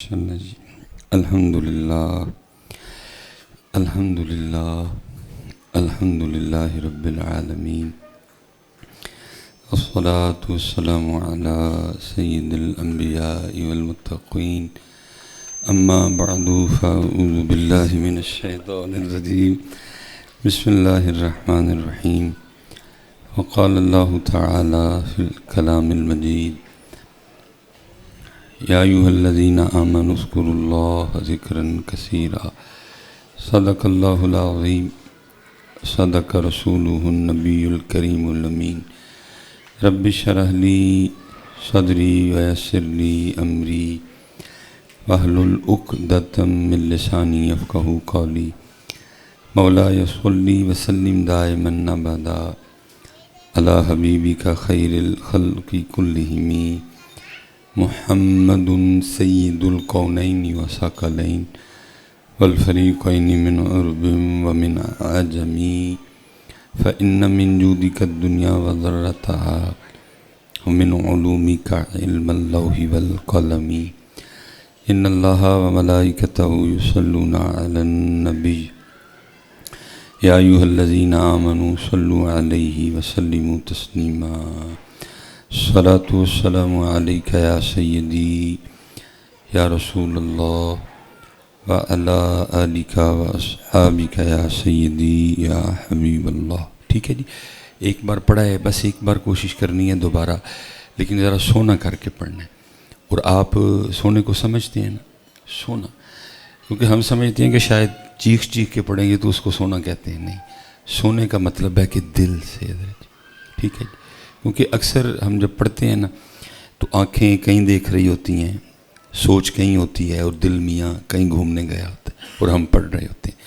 چلنا جی. الحمدللہ الحمدللہ الحمدللہ رب العالمین الصلاة والسلام علی سید الانبیاء والمتقین اما بعد فاعوذ باللہ من الشیطان الرجیم بسم اللہ الرحمن الرحیم وقال اللہ تعالی فی الکلام المجید یا ایھا الذین آمنوا اذکروا اللہ ذکرا کثیرا صدق اللہ العظیم صدق رسولہ النبی الکریم الامین رب اشرح لی صدری ویسر لی امری واحلل عقدۃ من لسانی یفقہوا قولی مولایا صلی وسلم دائما ابدا علی حبیبک خیر الخلق کلہم محمد سید القونین وثقلین والفریقین من عرب ومن عجم فإن من جودك الدنيا وذرتها ومن علومك علم اللوح والقلم إن الله وملائكته يصلون على النبي يا أيها الذين آمنوا صلوا عليه وسلموا تسليما الصلاة والسلام عليك يا سيدي يا رسول الله وعلى آلك وأصحابك يا سيدي يا حبيب الله. ٹھیک ہے جی، ایک بار پڑھا ہے، بس ایک بار کوشش کرنی ہے دوبارہ، لیکن ذرا سونا کر کے پڑھنا ہے. اور آپ سونے کو سمجھتے ہیں نا، سونا، کیونکہ ہم سمجھتے ہیں کہ شاید چیخ کے پڑھیں گے تو اس کو سونا کہتے ہیں. نہیں، سونے کا مطلب ہے کہ دل سے. ٹھیک ہے جی، کیونکہ اکثر ہم جب پڑھتے ہیں نا تو آنکھیں کہیں دیکھ رہی ہوتی ہیں، سوچ کہیں ہوتی ہے، اور دل میاں کہیں گھومنے گیا ہوتا ہے اور ہم پڑھ رہے ہوتے ہیں.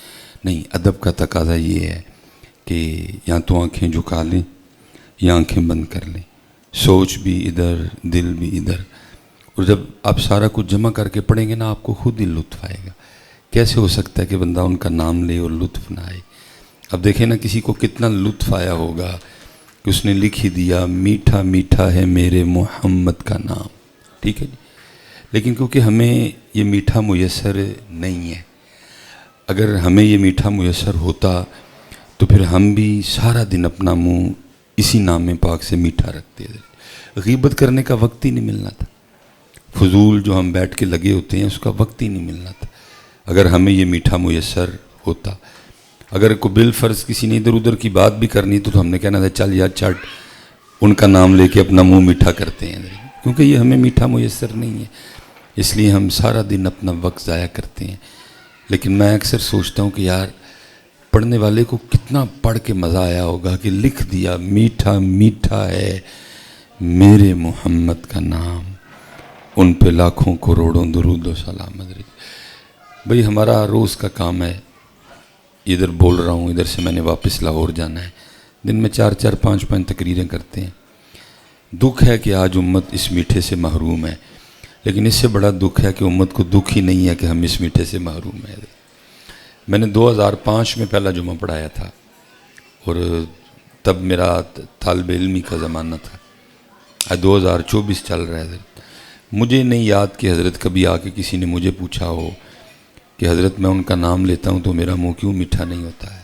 نہیں، ادب کا تقاضا یہ ہے کہ یا تو آنکھیں جھکا لیں یا آنکھیں بند کر لیں، سوچ بھی ادھر، دل بھی ادھر. اور جب آپ سارا کچھ جمع کر کے پڑھیں گے نا، آپ کو خود ہی لطف آئے گا. کیسے ہو سکتا ہے کہ بندہ ان کا نام لے اور لطف نہ آئے؟ اب دیکھیں نا، کسی کو کتنا لطف آیا ہوگا کہ اس نے لکھ ہی دیا میٹھا میٹھا ہے میرے محمد کا نام. ٹھیک ہے جی، لیکن کیونکہ ہمیں یہ میٹھا میسر نہیں ہے. اگر ہمیں یہ میٹھا میسر ہوتا تو پھر ہم بھی سارا دن اپنا منہ اسی نام پاک سے میٹھا رکھتے. غیبت کرنے کا وقت ہی نہیں ملنا تھا، فضول جو ہم بیٹھ کے لگے ہوتے ہیں اس کا وقت ہی نہیں ملنا تھا اگر ہمیں یہ میٹھا میسر ہوتا. اگر کوئی بالفرض کسی نے ادھر ادھر کی بات بھی کرنی تو ہم نے کہنا تھا چل یار چٹ ان کا نام لے کے اپنا منہ میٹھا کرتے ہیں، کیونکہ یہ ہمیں میٹھا میسر نہیں ہے، اس لیے ہم سارا دن اپنا وقت ضائع کرتے ہیں. لیکن میں اکثر سوچتا ہوں کہ یار پڑھنے والے کو کتنا پڑھ کے مزہ آیا ہوگا کہ لکھ دیا میٹھا میٹھا ہے میرے محمد کا نام، ان پہ لاکھوں کروڑوں درود و سلام. بھئی ہمارا روز کا کام ہے، ادھر بول رہا ہوں، ادھر سے میں نے واپس لاہور جانا ہے، دن میں 4 5 تقریریں کرتے ہیں. دکھ ہے کہ آج امت اس میٹھے سے محروم ہے، لیکن اس سے بڑا دکھ ہے کہ امت کو دکھ ہی نہیں ہے کہ ہم اس میٹھے سے محروم ہیں. میں نے 2005 میں پہلا جمعہ پڑھایا تھا، اور تب میرا طالب علمی کا زمانہ تھا. آج 2024 چل رہا ہے. مجھے نہیں یاد کہ حضرت کبھی آ کے کسی نے مجھے پوچھا ہو کہ حضرت میں ان کا نام لیتا ہوں تو میرا منہ کیوں میٹھا نہیں ہوتا ہے.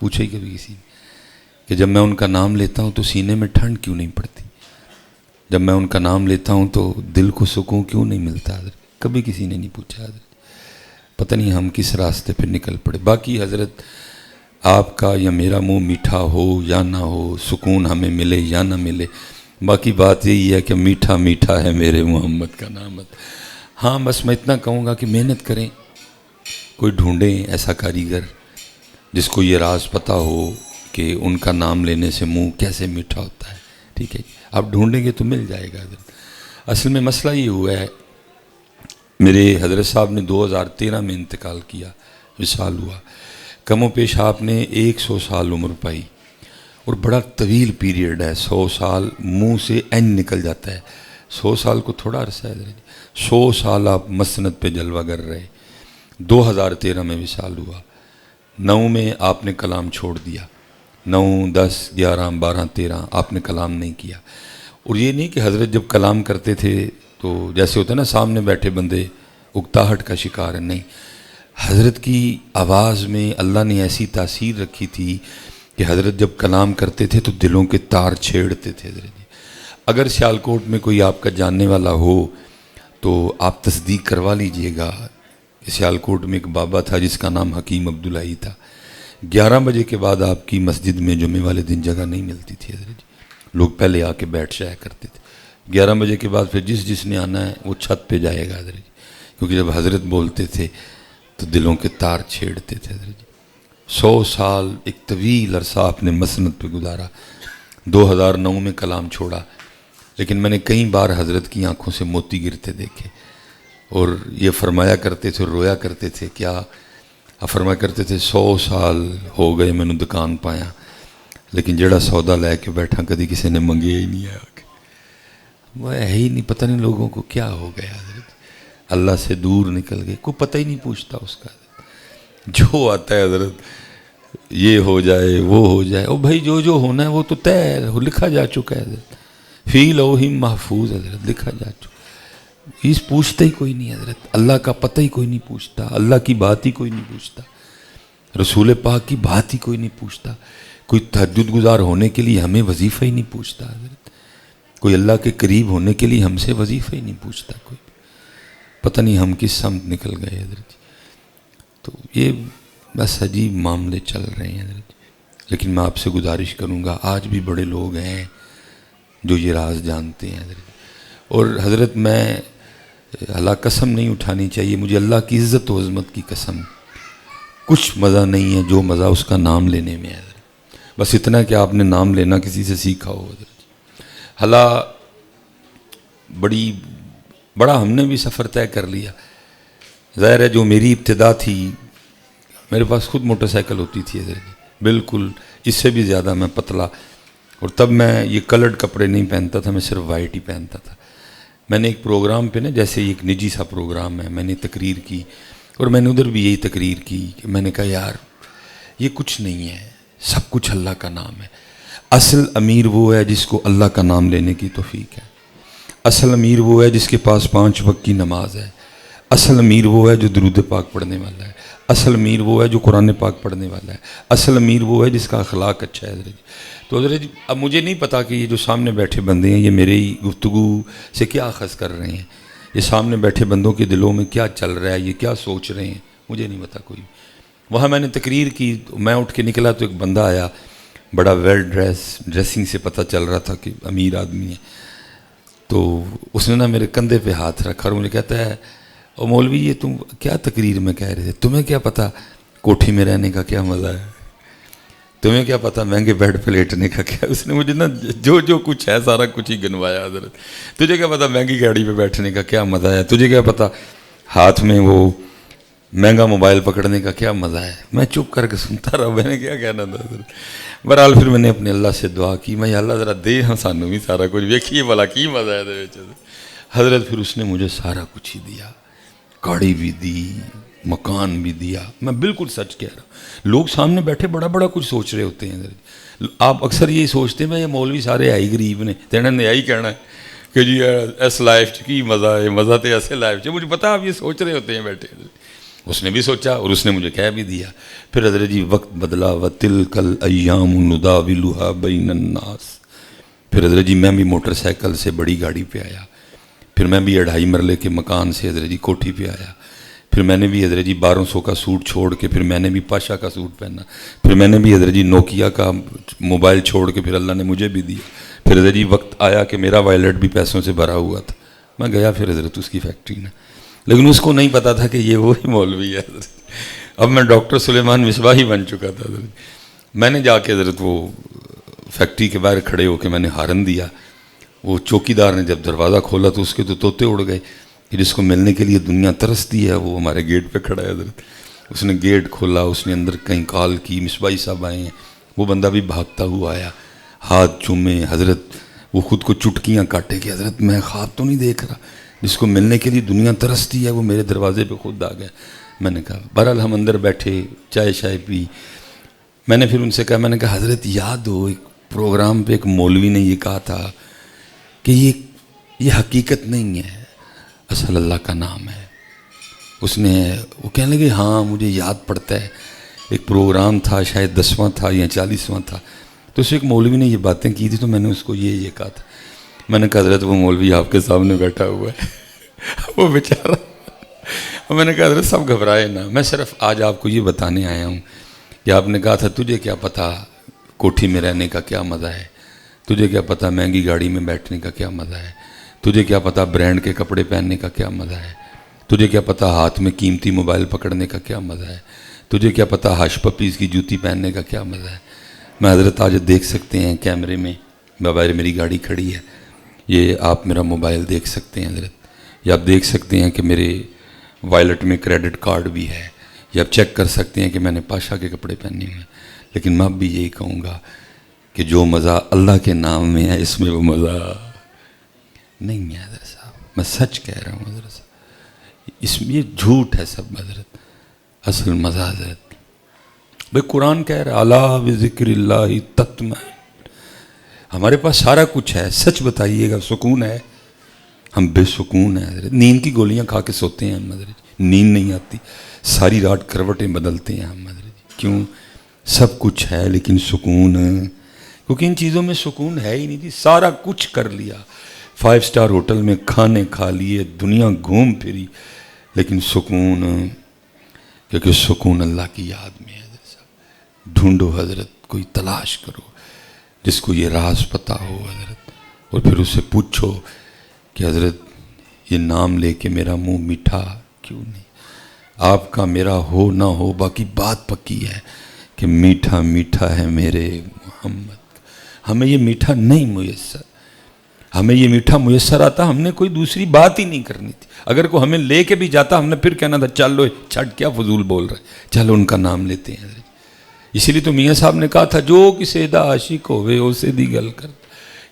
پوچھا ہی کبھی کسی نے کہ جب میں ان کا نام لیتا ہوں تو سینے میں ٹھنڈ کیوں نہیں پڑتی، جب میں ان کا نام لیتا ہوں تو دل کو سکون کیوں نہیں ملتا. حضرت کبھی کسی نے نہیں پوچھا. حضرت پتہ نہیں ہم کس راستے پہ نکل پڑے. باقی حضرت آپ کا یا میرا منہ میٹھا ہو یا نہ ہو، سکون ہمیں ملے یا نہ ملے، باقی بات یہی ہے کہ میٹھا میٹھا ہے میرے محمد کا نام. ہاں بس میں اتنا کہوں گا کہ محنت کریں، کوئی ڈھونڈیں ایسا کاریگر جس کو یہ راز پتہ ہو کہ ان کا نام لینے سے منہ کیسے میٹھا ہوتا ہے. ٹھیک ہے، آپ ڈھونڈیں گے تو مل جائے گا. اصل میں مسئلہ یہ ہوا ہے، میرے حضرت صاحب نے 2013 میں انتقال کیا، وصال ہوا. کم و پیش آپ نے 100 سال عمر پائی، اور بڑا طویل پیریڈ ہے. 100 سال منہ سے این نکل جاتا ہے. 100 سال کو تھوڑا عرصہ ہے. 100 سال آپ مسند پہ جلوہ گر رہے. 2013 میں وصال ہوا. 9 میں آپ نے کلام چھوڑ دیا. 9 10 11 12 13 آپ نے کلام نہیں کیا. اور یہ نہیں کہ حضرت جب کلام کرتے تھے تو جیسے ہوتا ہے نا، سامنے بیٹھے بندے اکتاہٹ کا شکار ہے، نہیں، حضرت کی آواز میں اللہ نے ایسی تاثیر رکھی تھی کہ حضرت جب کلام کرتے تھے تو دلوں کے تار چھیڑتے تھے حضرت جی۔ اگر سیالکوٹ میں کوئی آپ کا جاننے والا ہو تو آپ تصدیق کروا لیجئے گا، سیالکوٹ میں ایک بابا تھا جس کا نام حکیم عبداللہی تھا، 11 بجے کے بعد آپ کی مسجد میں جمعے والے دن جگہ نہیں ملتی تھی حضرت جی، لوگ پہلے آ کے بیٹھ جایا کرتے تھے، 11 بجے کے بعد پھر جس نے آنا ہے وہ چھت پہ جائے گا حضرت جی، کیونکہ جب حضرت بولتے تھے تو دلوں کے تار چھیڑتے تھے حضرت جی۔ 100 سال ایک طویل عرصہ آپ نے مسند پہ گزارا، 2009 میں کلام چھوڑا، لیکن میں نے کئی بار حضرت کی آنکھوں سے موتی گرتے دیکھے، اور یہ فرمایا کرتے تھے، رویا کرتے تھے، کیا فرمایا کرتے تھے 100 سال ہو گئے میں نے دکان پایا، لیکن جڑا سودا لے کے بیٹھا کدی کسی نے منگیا ہی نہیں آیا، وہ ہے ہی نہیں، پتہ نہیں لوگوں کو کیا ہو گیا حضرت، اللہ سے دور نکل گئے، کوئی پتہ ہی نہیں پوچھتا اس کا، جو آتا ہے حضرت یہ ہو جائے وہ ہو جائے، او بھائی جو ہونا ہے وہ تو طے ہے، وہ لکھا جا چکا ہے حضرت، فی لوح محفوظ حضرت، لکھا جا چکا، اس پوچھتا ہی کوئی نہیں حضرت، اللہ کا پتہ ہی کوئی نہیں پوچھتا، اللہ کی بات ہی کوئی نہیں پوچھتا، رسول پاک کی بات ہی کوئی نہیں پوچھتا، کوئی تہجد گزار ہونے کے لیے ہمیں وظیفہ ہی نہیں پوچھتا حضرت، کوئی اللہ کے قریب ہونے کے لیے ہم سے وظیفہ ہی نہیں پوچھتا کوئی، پتہ نہیں ہم کس سمت نکل گئے حضرت۔ تو یہ بس عجیب معاملے چل رہے ہیں حضرت، لیکن میں آپ سے گزارش کروں گا، آج بھی بڑے لوگ ہیں جو یہ راز جانتے ہیں حضرت، اور حضرت میں اللہ قسم نہیں اٹھانی چاہیے، مجھے اللہ کی عزت و عظمت کی قسم، کچھ مزہ نہیں ہے جو مزہ اس کا نام لینے میں ہے حضرت، بس اتنا کہ آپ نے نام لینا کسی سے سیکھا ہو حضرت، حالہ بڑا ہم نے بھی سفر طے کر لیا، ظاہر ہے جو میری ابتدا تھی، میرے پاس خود موٹر سائیکل ہوتی تھی حضرت جی، بالکل اس سے بھی زیادہ میں پتلا، اور تب میں یہ کلرڈ کپڑے نہیں پہنتا تھا، میں صرف وائٹ ہی پہنتا تھا۔ میں نے ایک پروگرام پہ نا، جیسے ایک نجی سا پروگرام ہے، میں نے تقریر کی، اور میں نے ادھر بھی یہی تقریر کی کہ میں نے کہا یار یہ کچھ نہیں ہے، سب کچھ اللہ کا نام ہے، اصل امیر وہ ہے جس کو اللہ کا نام لینے کی توفیق ہے، اصل امیر وہ ہے جس کے پاس 5 وقت کی نماز ہے، اصل امیر وہ ہے جو درود پاک پڑھنے والا ہے، اصل امیر وہ ہے جو قرآن پاک پڑھنے والا ہے، اصل امیر وہ ہے جس کا اخلاق اچھا ہے حضرت جی۔ تو حضرت جی اب مجھے نہیں پتا کہ یہ جو سامنے بیٹھے بندے ہیں یہ میری گفتگو سے کیا اخذ کر رہے ہیں، یہ سامنے بیٹھے بندوں کے دلوں میں کیا چل رہا ہے، یہ کیا سوچ رہے ہیں، مجھے نہیں پتا کوئی۔ وہاں میں نے تقریر کی، میں اٹھ کے نکلا تو ایک بندہ آیا، بڑا ویل ڈریسنگ سے پتہ چل رہا تھا کہ امیر آدمی ہے، تو اس نے نا میرے کندھے پہ ہاتھ رکھا اور مجھے کہتا ہے او مولوی یہ تم کیا تقریر میں کہہ رہے تھے، تمہیں کیا پتہ کوٹھی میں رہنے کا کیا مزہ ہے، تمہیں کیا پتہ مہنگے بیڈ پہ لیٹنے کا کیا، اس نے مجھے نا جو کچھ ہے سارا کچھ ہی گنوایا حضرت، تجھے کیا پتہ مہنگی گاڑی پہ بیٹھنے کا کیا مزہ ہے، تجھے کیا پتہ ہاتھ میں وہ مہنگا موبائل پکڑنے کا کیا مزہ ہے۔ میں چپ کر کے سنتا رہا، میں نے کیا کہنا تھا حضرت۔ بہرحال پھر میں نے اپنے اللہ سے دعا کی، میں اللہ ذرا دے ہاں سانوں بھی سارا کچھ، ویکھیے بھلا کی مزہ ہے حضرت۔ پھر اس نے مجھے سارا کچھ ہی دیا، گاڑی بھی دی، مکان بھی دیا، میں بالکل سچ کہہ رہا ہوں۔ لوگ سامنے بیٹھے بڑا کچھ سوچ رہے ہوتے ہیں حضرت، آپ اکثر یہی سوچتے ہیں یہ مولوی سارے آئی غریب نے، تو انہوں نے یہی کہنا ہے کہ جی اس لائف کی مزہ ہے، مزہ تو ایسے لائف، مجھے پتا آپ یہ سوچ رہے ہوتے ہیں بیٹھے حضرت۔ اس نے بھی سوچا اور اس نے مجھے کہہ بھی دیا۔ پھر حضرت جی وقت بدلا، وَتِلْكَ الْأَيَّامُ نُدَاوِلُهَا بَيْنَ النَّاسِ، پھر حضرت جی میں بھی موٹر سائیکل سے بڑی گاڑی پہ آیا، پھر میں بھی 2.5 مرلے کے مکان سے حضرت جی کوٹھی پہ آیا، پھر میں نے بھی حضرت جی 1200 کا سوٹ چھوڑ کے پھر میں نے بھی پاشا کا سوٹ پہنا، پھر میں نے بھی حضرت جی نوکیا کا موبائل چھوڑ کے پھر اللہ نے مجھے بھی دیا۔ پھر حضرت جی وقت آیا کہ میرا وائلٹ بھی پیسوں سے بھرا ہوا تھا، میں گیا پھر حضرت اس کی فیکٹری میں، لیکن اس کو نہیں پتا تھا کہ یہ وہی مولوی ہے حضرت۔ اب میں ڈاکٹر سلیمان مصباحی بن چکا تھا حضرت۔ میں نے جا کے حضرت وہ فیکٹری کے باہر کھڑے ہو کے میں نے ہارن دیا، وہ چوکیدار نے جب دروازہ کھولا تو اس کے تو طوطے اڑ گئے کہ جس کو ملنے کے لیے دنیا ترستی ہے وہ ہمارے گیٹ پہ کھڑا ہے حضرت۔ اس نے گیٹ کھولا، اس نے اندر کہیں کال کی مصباحی صاحب آئے ہیں، وہ بندہ بھی بھاگتا ہوا آیا، ہاتھ چومے حضرت، وہ خود کو چٹکیاں کاٹے کہ حضرت میں خواب تو نہیں دیکھ رہا، جس کو ملنے کے لیے دنیا ترستی ہے وہ میرے دروازے پہ خود آ گیا۔ میں نے کہا بہرحال ہم اندر بیٹھے، چائے شائے پی، میں نے پھر ان سے کہا، میں نے کہا حضرت یاد ہو ایک پروگرام پہ ایک مولوی نے یہ کہا تھا کہ یہ حقیقت نہیں ہے، اصل اللہ کا نام ہے، اس نے وہ کہنے لگے ہاں مجھے یاد پڑتا ہے، ایک پروگرام تھا، شاید 10واں تھا یا 40واں تھا، تو اسے ایک مولوی نے یہ باتیں کی تھی، تو میں نے اس کو یہ کہا تھا. میں نے کہا حضرت وہ مولوی آپ کے سامنے بیٹھا ہوا ہے وہ بیچارہ. میں نے کہا حضرت سب گھبرائے نا، میں صرف آج آپ کو یہ بتانے آیا ہوں کہ آپ نے کہا تھا تجھے کیا پتہ کوٹھی میں رہنے کا کیا مزہ ہے، تجھے کیا پتہ مہنگی گاڑی میں بیٹھنے کا کیا مزہ ہے، تجھے کیا پتہ برانڈ کے کپڑے پہننے کا کیا مزہ ہے، تجھے کیا پتہ ہاتھ میں قیمتی موبائل پکڑنے کا کیا مزہ ہے، تجھے کیا پتہ ہش پپیز کی جوتی پہننے کا کیا مزہ ہے. میں حضرت آج دیکھ سکتے ہیں کیمرے میں، بغیر میری گاڑی کھڑی ہے، یہ آپ میرا موبائل دیکھ سکتے ہیں حضرت، یا آپ دیکھ سکتے ہیں کہ میرے وائلٹ میں کریڈٹ کارڈ بھی ہے، یا آپ چیک کر سکتے ہیں کہ میں نے پاشا کے کپڑے پہنے ہوئے ہیں. لیکن میں اب بھی یہی کہوں گا کہ جو مزہ اللہ کے نام میں ہے اس میں وہ مزہ نہیں ہے حضرت صاحب. میں سچ کہہ رہا ہوں حضرت صاحب، اس میں یہ جھوٹ ہے سب حضرت. اصل مزہ حضرت بھائی قرآن کہہ رہا الا بذکر اللہ تطمئن. ہمارے پاس سارا کچھ ہے، سچ بتائیے گا سکون ہے؟ ہم بے سکون ہیں حضرت، نیند کی گولیاں کھا کے سوتے ہیں ہم حضرت، نیند نہیں آتی، ساری رات کروٹیں بدلتے ہیں ہم حضرت. کیوں؟ سب کچھ ہے لیکن سکون، کیونکہ ان چیزوں میں سکون ہے ہی نہیں تھی. سارا کچھ کر لیا، 5 اسٹار ہوٹل میں کھانے کھا لیے، دنیا گھوم پھری، لیکن سکون، کیونکہ سکون اللہ کی یاد میں ہے حضرت صاحب. ڈھونڈو حضرت، کوئی تلاش کرو جس کو یہ راز پتہ ہو حضرت، اور پھر اسے پوچھو کہ حضرت یہ نام لے کے میرا منہ میٹھا کیوں نہیں؟ آپ کا میرا ہو نہ ہو، باقی بات پکی ہے کہ میٹھا میٹھا ہے میرے محمد. ہمیں یہ میٹھا نہیں میسر، ہمیں یہ میٹھا میسر آتا، ہم نے کوئی دوسری بات ہی نہیں کرنی تھی. اگر کوئی ہمیں لے کے بھی جاتا ہم نے پھر کہنا تھا چلو چھٹ کیا فضول بول رہے، چلو ان کا نام لیتے ہیں. اسی لیے تو میاں صاحب نے کہا تھا جو کسے دا عاشق ہوئے اسے دی گل کر.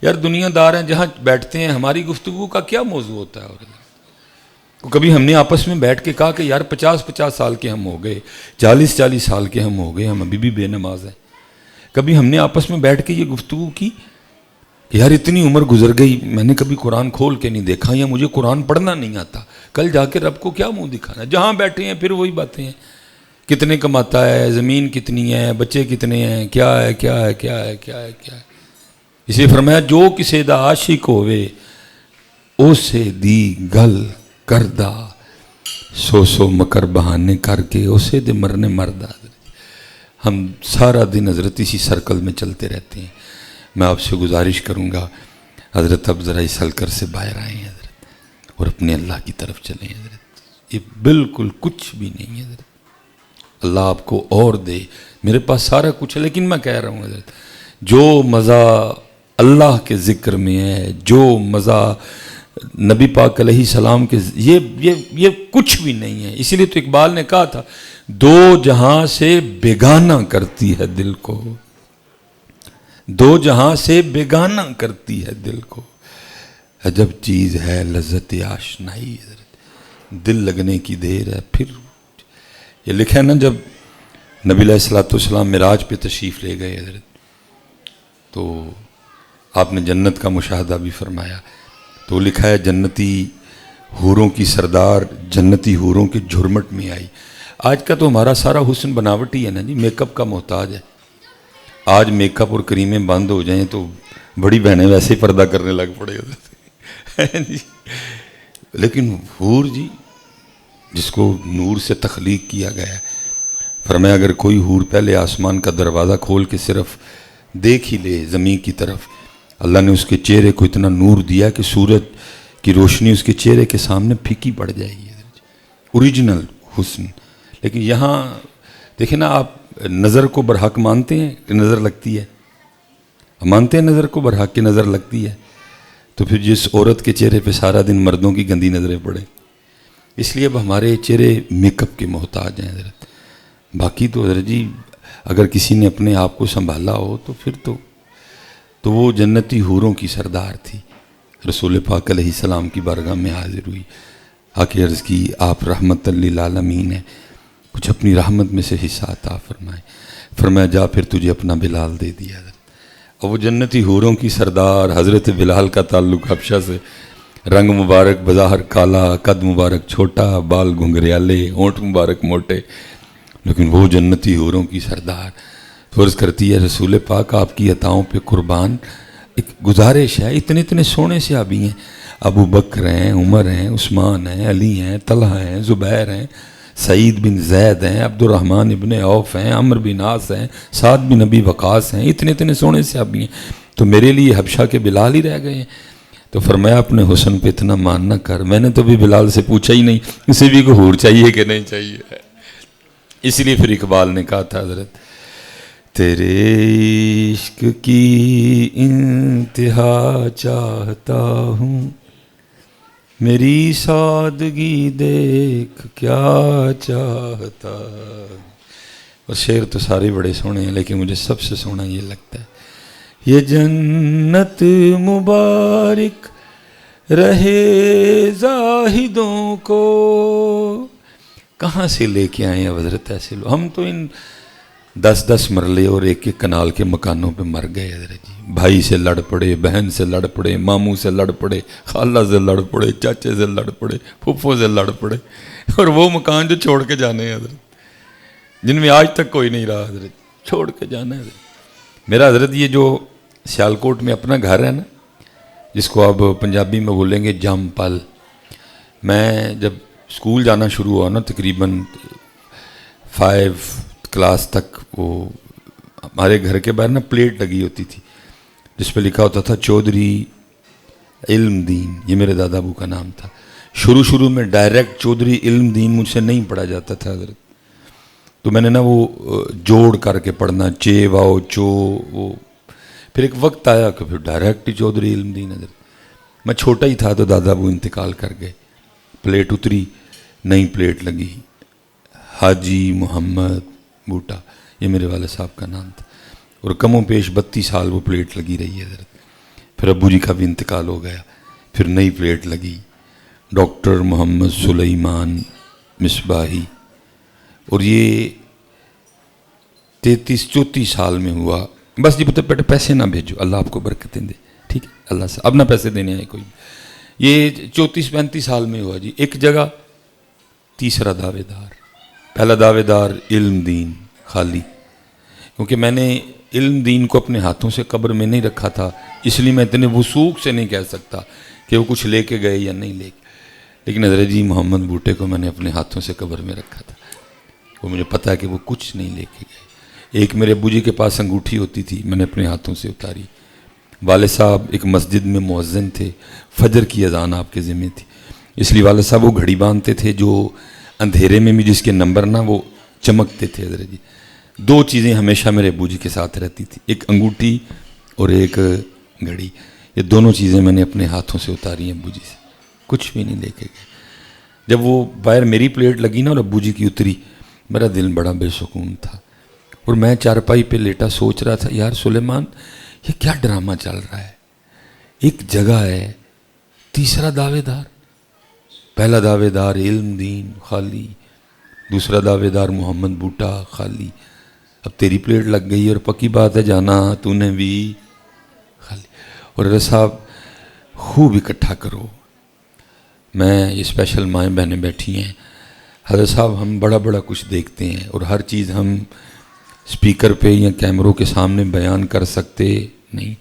یار دنیا دار ہیں جہاں بیٹھتے ہیں، ہماری گفتگو کا کیا موضوع ہوتا ہے؟ اور کبھی ہم نے آپس میں بیٹھ کے کہا کہ یار 50 سال کے ہم ہو گئے، 40 سال کے ہم ہو گئے، ہم ابھی بھی بے نماز ہیں. کبھی ہم نے آپس میں بیٹھ کے یہ گفتگو کی کہ یار اتنی عمر گزر گئی، میں نے کبھی قرآن کھول کے نہیں دیکھا، یا مجھے قرآن پڑھنا نہیں آتا، کل جا کے رب کو کیا منہ دکھانا؟ جہاں بیٹھے ہیں پھر وہی باتیں ہیں، کتنے کماتا ہے، زمین کتنی ہے، بچے کتنے ہیں، کیا ہے کیا ہے کیا ہے کیا ہے کیا ہے. اسے فرمایا جو کسے دا عاشق ہوئے اسے دی گل کردہ، سو مکر بہانے کر کے اسے دے مرنے مردہ. ہم سارا دن حضرت اسی سرکل میں چلتے رہتے ہیں. میں آپ سے گزارش کروں گا حضرت اب ذرا اس ہلکر سے باہر آئیں حضرت، اور اپنے اللہ کی طرف چلیں حضرت. یہ بالکل کچھ بھی نہیں ہے حضرت، اللہ آپ کو اور دے. میرے پاس سارا کچھ ہے، لیکن میں کہہ رہا ہوں حضرت جو مزہ اللہ کے ذکر میں ہے، جو مزہ نبی پاک علیہ السلام کے، یہ کچھ بھی نہیں ہے. اسی لیے تو اقبال نے کہا تھا دو جہاں سے بیگانہ کرتی ہے دل کو، دو جہاں سے بیگانہ کرتی ہے دل کو، عجب چیز ہے لذت آشنائی. حضرت دل لگنے کی دیر ہے. پھر یہ لکھا ہے نا جب نبی علیہ الصلوۃ والسلام معراج پہ تشریف لے گئے حضرت، تو آپ نے جنت کا مشاہدہ بھی فرمایا. تو لکھا ہے جنتی حوروں کی سردار جنتی حوروں کے جھرمٹ میں آئی. آج کا تو ہمارا سارا حسن بناوٹ ہی ہے نا جی، میک اپ کا محتاج ہے. آج میک اپ اور کریمیں بند ہو جائیں تو بڑی بہنیں ویسے ہی پردہ کرنے لگ پڑے ہوتے جی. لیکن حور جی جس کو نور سے تخلیق کیا گیا ہے، فرمایا اگر کوئی حور پہلے آسمان کا دروازہ کھول کے صرف دیکھ ہی لے زمین کی طرف، اللہ نے اس کے چہرے کو اتنا نور دیا کہ سورج کی روشنی اس کے چہرے کے سامنے پھیکی پڑ جائے گی. اوریجنل حسن. لیکن یہاں دیکھیں نا، آپ نظر کو برحق مانتے ہیں کہ نظر لگتی ہے؟ مانتے ہیں نظر کو برحق کی نظر لگتی ہے؟ تو پھر جس عورت کے چہرے پہ سارا دن مردوں کی گندی نظریں پڑیں. اس لیے اب ہمارے چہرے میک اپ کے محتاج ہیں حضرت. باقی تو حضرت جی اگر کسی نے اپنے آپ کو سنبھالا ہو تو پھر تو وہ جنتی حوروں کی سردار تھی. رسول پاک علیہ السلام کی بارگاہ میں حاضر ہوئی، آ کے عرض کی آپ رحمت للعالمین ہیں، کچھ اپنی رحمت میں سے حصہ عطا فرمائے. فرمایا جا پھر تجھے اپنا بلال دے دیا حضرت. اور وہ جنتی حوروں کی سردار حضرت بلال کا تعلق حبشہ سے، رنگ مبارک بظاہر کالا، قد مبارک چھوٹا، بال گھنگریالے، ہونٹ مبارک موٹے، لیکن وہ جنتی حوروں کی سردار فرض کرتی ہے رسول پاک آپ کی عطاؤں پہ قربان ایک گزارش ہے، اتنے اتنے سونے سے آبی ہیں، ابو بکر ہیں، عمر ہیں، عثمان ہیں، علی ہیں، طلحہ ہیں، زبیر ہیں، سعید بن زید ہیں، عبد الرحمن ابن عوف ہیں، عمر بن عاص ہیں، سعد بن ابی وقاص ہیں، اتنے اتنے سونے سے آبی ہیں، تو میرے لیے حبشہ کے بلال ہی رہ گئے ہیں۔ تو فرمایا اپنے حسن پہ اتنا مان نہ کر، میں نے تو بھی بلال سے پوچھا ہی نہیں اسے بھی کوئی حور چاہیے کہ نہیں چاہیے، اس لیے پھر اقبال نے کہا تھا حضرت تیرے عشق کی انتہا چاہتا ہوں، میری سادگی دیکھ کیا چاہتا۔ اور شعر تو سارے بڑے سونے ہیں لیکن مجھے سب سے سونا یہ لگتا ہے، یہ جنت مبارک رہے زاہدوں کو، کہاں سے لے کے آئے ہیں حضرت ایسے لوگ؟ ہم تو ان 10 مرلے اور ایک کنال کے مکانوں پہ مر گئے حضرت جی، بھائی سے لڑ پڑے، بہن سے لڑ پڑے، ماموں سے لڑ پڑے، خالہ سے لڑ پڑے، چاچے سے لڑ پڑے، پھپھو سے لڑ پڑے، اور وہ مکان جو چھوڑ کے جانے ہیں حضرت، جن میں آج تک کوئی نہیں رہا حضرت، چھوڑ کے جانا ہے حضرت۔ میرا حضرت یہ جو سیالکوٹ میں اپنا گھر ہے نا، جس کو آپ پنجابی میں بولیں گے جام پل، میں جب اسکول جانا شروع ہوا نا تقریباً 5 کلاس تک، وہ ہمارے گھر کے باہر نا پلیٹ لگی ہوتی تھی جس پہ لکھا ہوتا تھا چودھری علم دین، یہ میرے دادا ابو کا نام تھا۔ شروع میں ڈائریکٹ چودھری علم دین مجھ سے نہیں پڑھا جاتا تھا حضرت، تو میں نے نا وہ جوڑ کر کے پڑھنا، چے واؤ چو، وہ پھر ایک وقت آیا کہ پھر ڈائریکٹ ہی چودھری علم دین حضرت۔ میں چھوٹا ہی تھا تو دادا ابو انتقال کر گئے، پلیٹ اتری، نئی پلیٹ لگی، حاجی محمد بوٹا، یہ میرے والد صاحب کا نام تھا، اور کم و بیش 32 سال وہ پلیٹ لگی رہی ہے حضرت۔ پھر ابو جی کا بھی انتقال ہو گیا، پھر نئی پلیٹ لگی، ڈاکٹر محمد سلیمان مصباحی، اور یہ 33-34 سال میں ہوا۔ بس جی پتہ بیٹے پیسے نہ بھیجو، اللہ آپ کو برکتیں دے، ٹھیک ہے اللہ سے، اب نہ پیسے دینے آئے کوئی۔ یہ 34-35 سال میں ہوا جی، ایک جگہ تیسرا دعوے دار، پہلا دعوے دار علم دین خالی، کیونکہ میں نے علم دین کو اپنے ہاتھوں سے قبر میں نہیں رکھا تھا، اس لیے میں اتنے وثوق سے نہیں کہہ سکتا کہ وہ کچھ لے کے گئے یا نہیں لے کے، لیکن حضرت جی محمد بوٹے کو میں نے اپنے ہاتھوں سے قبر میں رکھا تھا، وہ مجھے پتا ہے کہ وہ کچھ نہیں لے کے گئے۔ ایک میرے ابو جی کے پاس انگوٹھی ہوتی تھی، میں نے اپنے ہاتھوں سے اتاری۔ والد صاحب ایک مسجد میں مؤذن تھے، فجر کی اذان آپ کے ذمہ تھی، اس لیے والد صاحب وہ گھڑی باندھتے تھے جو اندھیرے میں بھی جس کے نمبر نہ وہ چمکتے تھے حضرت جی۔ 2 چیزیں ہمیشہ میرے ابو جی کے ساتھ رہتی تھی، ایک انگوٹھی اور ایک گھڑی، یہ دونوں چیزیں میں نے اپنے ہاتھوں سے اتاری ہیں ابو جی سے، کچھ بھی نہیں لے کے گئے۔ جب وہ باہر میری پلیٹ لگی نا اور ابو جی کی اتری، میرا دل بڑا بے سکون تھا، اور میں چارپائی پہ لیٹا سوچ رہا تھا یار سلیمان یہ کیا ڈرامہ چل رہا ہے، ایک جگہ ہے تیسرا دعوے دار، پہلا دعوے دار علم دین خالی، دوسرا دعوے دار محمد بوٹا خالی، اب تیری پلیٹ لگ گئی اور پکی بات ہے جانا تو نے بھی خالی۔ اور حضرت صاحب خوب اکٹھا کرو، میں یہ اسپیشل مائیں بہنیں بیٹھی ہیں، حضرت صاحب ہم بڑا بڑا کچھ دیکھتے ہیں اور ہر چیز ہم سپیکر پہ یا کیمروں کے سامنے بیان کر سکتے نہیں،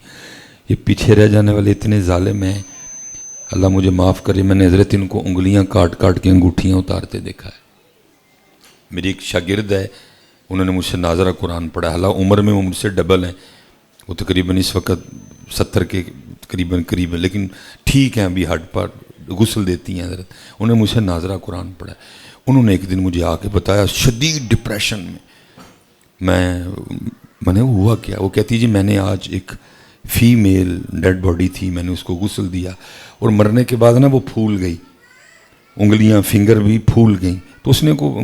یہ پیچھے رہ جانے والے اتنے ظالم ہیں، اللہ مجھے معاف کرے، میں نے حضرت ان کو انگلیاں کاٹ کاٹ کے انگوٹھیاں اتارتے دیکھا ہے۔ میری ایک شاگرد ہے، انہوں نے مجھ سے ناظرہ قرآن پڑھا، حالانکہ عمر میں وہ مجھ سے ڈبل ہیں، وہ تقریباً اس وقت 70 کے قریب ہیں، لیکن ٹھیک ہیں ابھی ہڈ پر غسل دیتی ہیں حضرت، انہوں نے مجھ سے ناظرہ قرآن پڑھا، انہوں نے ایک دن مجھے آ کے بتایا شدید ڈپریشن میں نے ہوا کیا، وہ کہتی جی میں نے آج ایک فیمیل ڈیڈ باڈی تھی، میں نے اس کو غسل دیا اور مرنے کے بعد نا وہ پھول گئی، انگلیاں فنگر بھی پھول گئیں، تو اس نے کو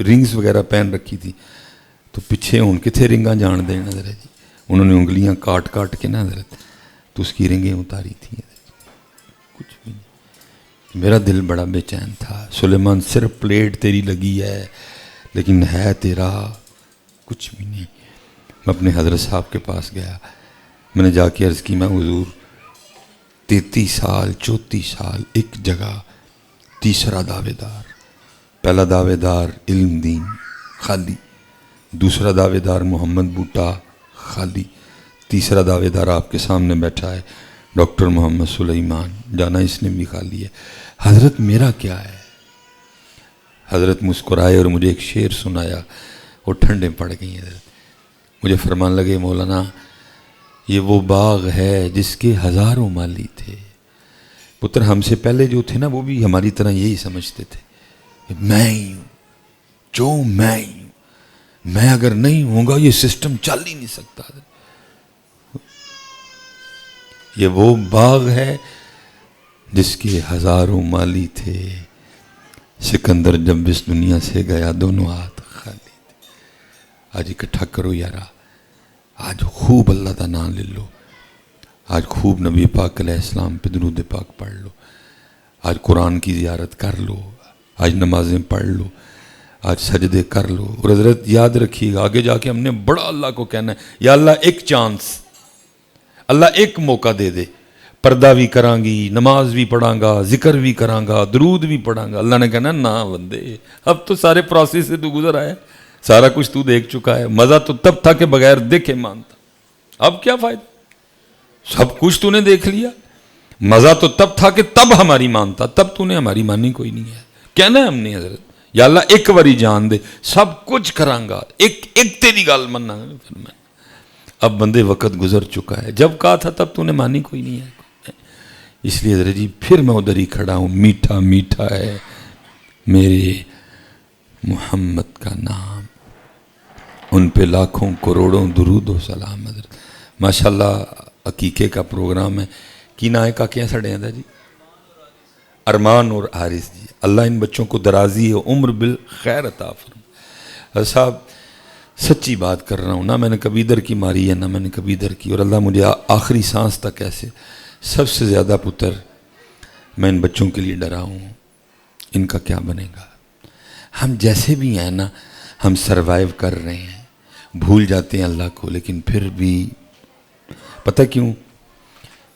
رنگز وغیرہ پہن رکھی تھی، تو پیچھے ہون کتنے رنگاں جان دیں حضرت جی، انہوں نے انگلیاں کاٹ کاٹ کے نا حضرت تو اس کی رنگیں اتاری تھیں حضرت، کچھ بھی نہیں۔ میرا دل بڑا بے چین تھا، سلیمان صرف پلیٹ تیری لگی ہے لیکن ہے تیرا کچھ بھی نہیں۔ میں اپنے حضرت صاحب کے پاس گیا، میں نے جا کے عرض کی میں حضور 33 سال 34 سال ایک جگہ، تیسرا دعوے دار، پہلا دعوے دار علم دین خالی، دوسرا دعوے دار محمد بوٹا خالی، تیسرا دعوے دار آپ کے سامنے بیٹھا ہے ڈاکٹر محمد سلیمان، جانا اس نے بھی خالی ہے۔ حضرت میرا کیا ہے؟ حضرت مسکرائے اور مجھے ایک شعر سنایا، وہ ٹھنڈے پڑ گئی حضرت، مجھے فرمان لگے مولانا یہ وہ باغ ہے جس کے ہزاروں مالی تھے۔ پتر ہم سے پہلے جو تھے نا وہ بھی ہماری طرح یہی سمجھتے تھے کہ میں ہی ہوں، جو میں ہی ہوں، میں اگر نہیں ہوں گا یہ سسٹم چل ہی نہیں سکتا۔ یہ وہ باغ ہے جس کے ہزاروں مالی تھے، سکندر جب اس دنیا سے گیا دونوں ہاتھ خالی تھے۔ آج اکٹھا کرو یارا، آج خوب اللہ کا نام لے لو، آج خوب نبی پاک علیہ السلام پہ درود پاک پڑھ لو، آج قرآن کی زیارت کر لو، آج نمازیں پڑھ لو، آج سجدے کر لو۔ اور حضرت یاد رکھیے گا آگے جا کے ہم نے بڑا اللہ کو کہنا ہے، یا اللہ ایک چانس، اللہ ایک موقع دے دے، پردہ بھی کران گی، نماز بھی پڑھاں گا، ذکر بھی کراں گا، درود بھی پڑھاں گا۔ اللہ نے کہنا نا بندے اب تو سارے پروسیس سے تو گزر آیا، سارا کچھ تو دیکھ چکا ہے، مزہ تو تب تھا کہ بغیر دیکھے مانتا، اب کیا فائدہ؟ سب کچھ تو نے دیکھ لیا، مزہ تو تب تھا کہ تب ہماری مانتا، تب تو نے ہماری مانی کوئی نہیں ہے۔ کہنا ہے ہم نے حضرت یا اللہ ایک واری جان دے، سب کچھ کراں گا، ایک تیری گال مننا۔ اب بندے وقت گزر چکا ہے، جب کہا تھا تب تو نے مانی کوئی نہیں ہے۔ اس لیے حضرت جی پھر میں ادھر ہی کھڑا ہوں، میٹھا میٹھا ہے میرے محمد کا نام، ان پہ لاکھوں کروڑوں درود و سلام۔ حضرت ماشاءاللہ عقیقے کا پروگرام ہے، کی نا ہے کاکیاں سڑے ہیں جی؟ ارمان اور حارث جی، اللہ ان بچوں کو درازی عمر بالخیر عطا فرمائے۔ صاحب سچی بات کر رہا ہوں، نہ میں نے کبھی ادھر کی ماری ہے نہ میں نے کبھی ادھر کی، اور اللہ مجھے آخری سانس تک ایسے سب سے زیادہ پتر میں ان بچوں کے لیے ڈرا ہوں، ان کا کیا بنے گا۔ ہم جیسے بھی ہیں نا، ہم سروائیو کر رہے ہیں، بھول جاتے ہیں اللہ کو، لیکن پھر بھی پتہ کیوں؟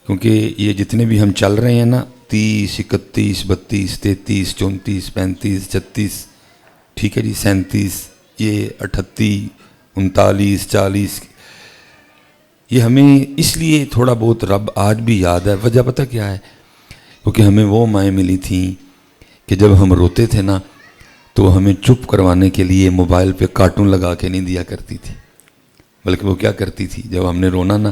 کیونکہ یہ جتنے بھی ہم چل رہے ہیں نا، 30 31 32 33 34 35 36 ٹھیک ہے جی 37 یہ 38 39 40، یہ ہمیں اس لیے تھوڑا بہت رب آج بھی یاد ہے۔ وجہ پتہ کیا ہے؟ کیونکہ ہمیں وہ مائیں ملی تھیں کہ جب ہم روتے تھے نا تو ہمیں چپ کروانے کے لیے موبائل پہ کارٹون لگا کے نہیں دیا کرتی تھی، بلکہ وہ کیا کرتی تھی جب ہم نے رونا نا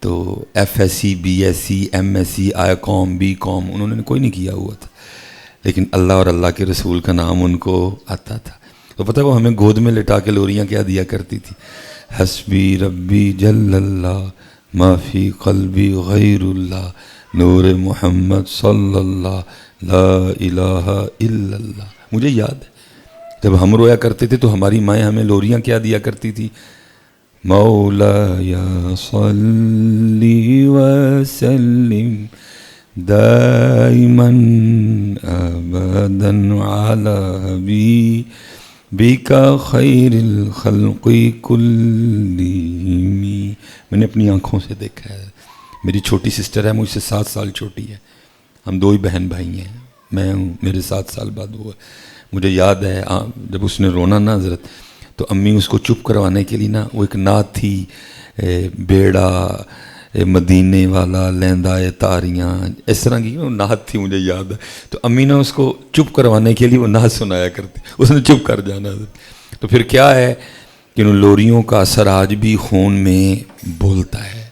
تو F S C B S C M S C I com B com انہوں نے کوئی نہیں کیا ہوا تھا، لیکن اللہ اور اللہ کے رسول کا نام ان کو آتا تھا، تو پتہ وہ ہمیں گود میں لٹا کے لوریاں کیا دیا کرتی تھی، حسبی ربی جل اللہ ما فی قلبی غیر اللہ نور محمد صلی اللہ لا الہ الا اللہ۔ مجھے یاد ہے جب ہم رویا کرتے تھے تو ہماری مائیں ہمیں لوریاں کیا دیا کرتی تھی، مولایا صلی وسلم دائما ابدا علی حبیبک خیر الخلق کلہم۔ میں نے اپنی آنکھوں سے دیکھا ہے، میری چھوٹی سسٹر ہے مجھ سے 7 سال چھوٹی ہے، ہم 2 ہی بہن بھائی ہیں، میں ہوں، میرے 7 سال بعد ہوا۔ مجھے یاد ہے جب اس نے رونا نا حضرت تو امی اس کو چپ کروانے کے لیے نا وہ ایک نعت تھی، بیڑا مدینے والا لیندہ تاریاں، اس طرح کی وہ نعت تھی مجھے یاد ہے، تو امی نے اس کو چپ کروانے کے لیے وہ نعت سنایا کرتی، اس نے چپ کر جانا۔ تو پھر کیا ہے کہ ان لوریوں کا اثر آج بھی خون میں بولتا ہے،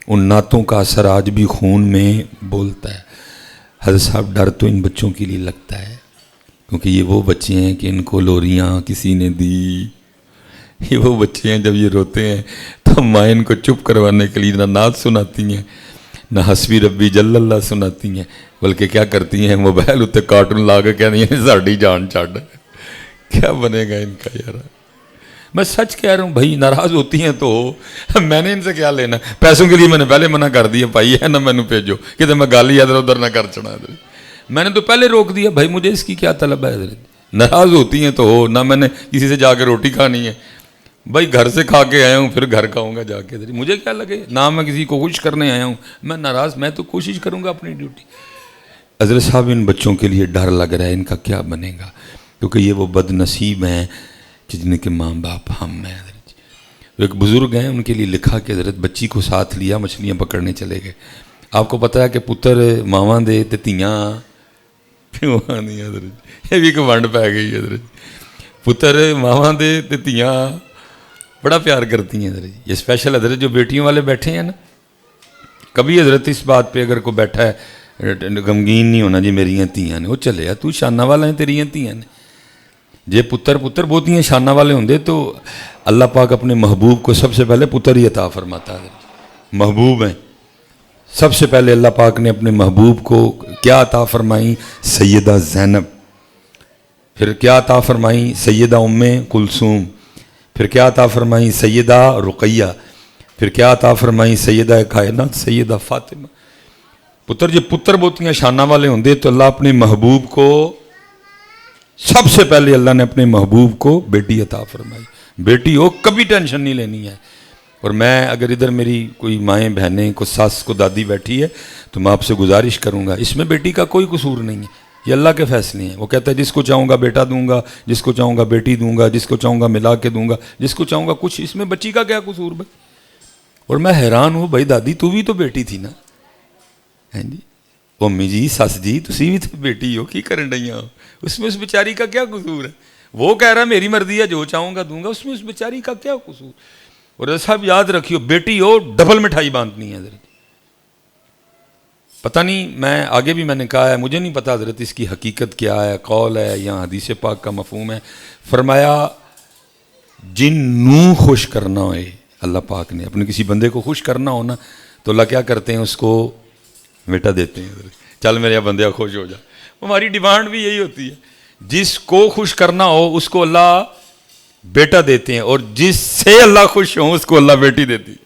ان نعتوں کا اثر آج بھی خون میں بولتا ہے۔ حضرت صاحب ڈر تو ان بچوں کے لیے لگتا ہے، کیونکہ یہ وہ بچے ہیں کہ ان کو لوریاں کسی نے دی، یہ وہ بچے ہیں جب یہ روتے ہیں تو مائیں ان کو چپ کروانے کے لیے نہ نعت سناتی ہیں نہ حسبی ربی جل اللہ سناتی ہیں، بلکہ کیا کرتی ہیں موبائل اتنے کارٹون لا کے کہتی ہیں ساڑی جان چھڑ۔ کیا بنے گا ان کا یار؟ میں سچ کہہ رہا ہوں بھائی، ناراض ہوتی ہیں تو میں نے ان سے کیا لینا، پیسوں کے لیے میں نے پہلے منع کر دیا، بھائی ہے نہ مینو بھیجو کہ میں گالی ادھر ادھر نہ کر چڑھا، میں نے تو پہلے روک دیا بھائی، مجھے اس کی کیا طلب ہے حضرت۔ ناراض ہوتی ہیں تو ہو، نہ میں نے کسی سے جا کے روٹی کھانی ہے، بھائی گھر سے کھا کے آیا ہوں پھر گھر کھاؤں گا جا کے ادھر، مجھے کیا لگے، نہ میں کسی کو خوش کرنے آیا ہوں، میں ناراض، میں تو کوشش کروں گا اپنی ڈیوٹی۔ حضرت صاحب ان بچوں کے لیے ڈر لگ رہا ہے ان کا کیا بنے گا، کیونکہ یہ وہ بد نصیب ہیں جن کے ماں باپ ہم ہیں۔ ایک بزرگ ہیں، ان کے لیے لکھا کہ حضرت بچی کو ساتھ لیا، مچھلیاں پکڑنے چلے گئے۔ آپ کو پتہ ہے کہ پتر ماواں دے تے تیاں پیواں دی، حضرت یہ بھی ایک ونڈ پی گئی حضرت، پتر ماواں دے تے تیاں بڑا پیار کرتی ہیں حضرت۔ یہ اسپیشل حضرت جو بیٹیوں والے بیٹھے ہیں نا، کبھی حضرت اس بات پہ اگر کوئی بیٹھا ہے غمگین نہیں ہونا جی میریاں تیاں نے، وہ چلے تو شانہ والا ہے تیریاں تیاں نے، جے پتر بہتیاں شانہ والے ہوندے تو اللہ پاک اپنے محبوب کو سب سے پہلے پتر ہی عطا فرماتا ہے۔ محبوب ہیں، سب سے پہلے اللہ پاک نے اپنے محبوب کو کیا عطا فرمائی؟ سیدہ زینب، پھر کیا عطا فرمائی؟ سیدہ ام کلثوم، پھر کیا عطا فرمائی؟ سیدہ رقیہ، پھر کیا عطا فرمائی؟ سیدہ کائنات سیدہ فاطمہ۔ پتر جب پتر بہتیاں شانہ والے ہوندے تو اللہ اپنے محبوب کو سب سے پہلے اللہ نے اپنے محبوب کو بیٹی عطا فرمائی۔ بیٹی ہو کبھی ٹینشن نہیں لینی ہے۔ اور میں اگر ادھر میری کوئی مائیں بہنیں کو ساس کو دادی بیٹھی ہے تو میں آپ سے گزارش کروں گا، اس میں بیٹی کا کوئی قصور نہیں ہے، یہ اللہ کے فیصلے ہیں۔ وہ کہتا ہے جس کو چاہوں گا بیٹا دوں گا، جس کو چاہوں گا بیٹی دوں گا، جس کو چاہوں گا ملا کے دوں گا، جس کو چاہوں گا کچھ، اس میں بچی کا کیا قصور بھائی؟ اور میں حیران ہوں بھائی دادی تو بھی تو بیٹی تھی نا، ہیں جی امی جی سس جی تسی بھی تو بیٹی ہو، کی کرن ڈیاں ہو، اس میں اس بیچاری کا کیا قصور ہے؟ وہ کہہ رہا میری مرضی ہے جو چاہوں گا دوں گا، اس میں اس بیچاری کا کیا قصور؟ اور صاحب یاد رکھیو بیٹی ہو ڈبل مٹھائی باندھنی ہے حضرت۔ پتہ نہیں، میں آگے بھی میں نے کہا ہے، مجھے نہیں پتا حضرت اس کی حقیقت کیا ہے، قول ہے یا حدیث پاک کا مفہوم ہے۔ فرمایا جن نو خوش کرنا ہوئے، اللہ پاک نے اپنے کسی بندے کو خوش کرنا ہو نا تو اللہ کیا کرتے ہیں؟ اس کو بیٹا دیتے ہیں حضرت، چل میرے بندے خوش ہو جا۔ ہماری ڈیمانڈ بھی یہی ہوتی ہے، جس کو خوش کرنا ہو اس کو اللہ بیٹا دیتے ہیں، اور جس سے اللہ خوش ہو اس کو اللہ بیٹی دیتی ہے۔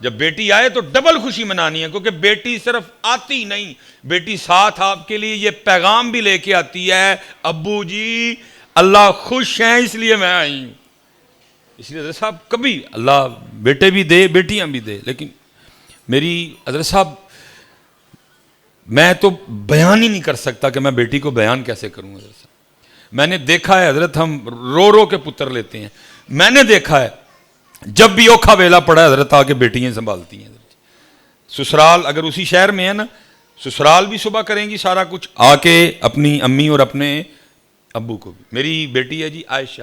جب بیٹی آئے تو ڈبل خوشی منانی ہے، کیونکہ بیٹی صرف آتی نہیں، بیٹی ساتھ آپ کے لیے یہ پیغام بھی لے کے آتی ہے، ابو جی اللہ خوش ہیں اس لیے میں آئی ہوں۔ اس لیے حضرت صاحب کبھی اللہ بیٹے بھی دے بیٹیاں بھی دے، لیکن میری حضرت صاحب میں تو بیان ہی نہیں کر سکتا کہ میں بیٹی کو بیان کیسے کروں حضرت صاحب۔ میں نے دیکھا ہے حضرت، ہم رو رو کے پتر لیتے ہیں، میں نے دیکھا ہے جب بھی اوکھا ویلا پڑا ہے حضرت آ کے بیٹیاں سنبھالتی ہیں حضرت۔ سسرال اگر اسی شہر میں ہے نا، سسرال بھی صبح کریں گی سارا کچھ، آ کے اپنی امی اور اپنے ابو کو بھی۔ میری بیٹی ہے جی عائشہ،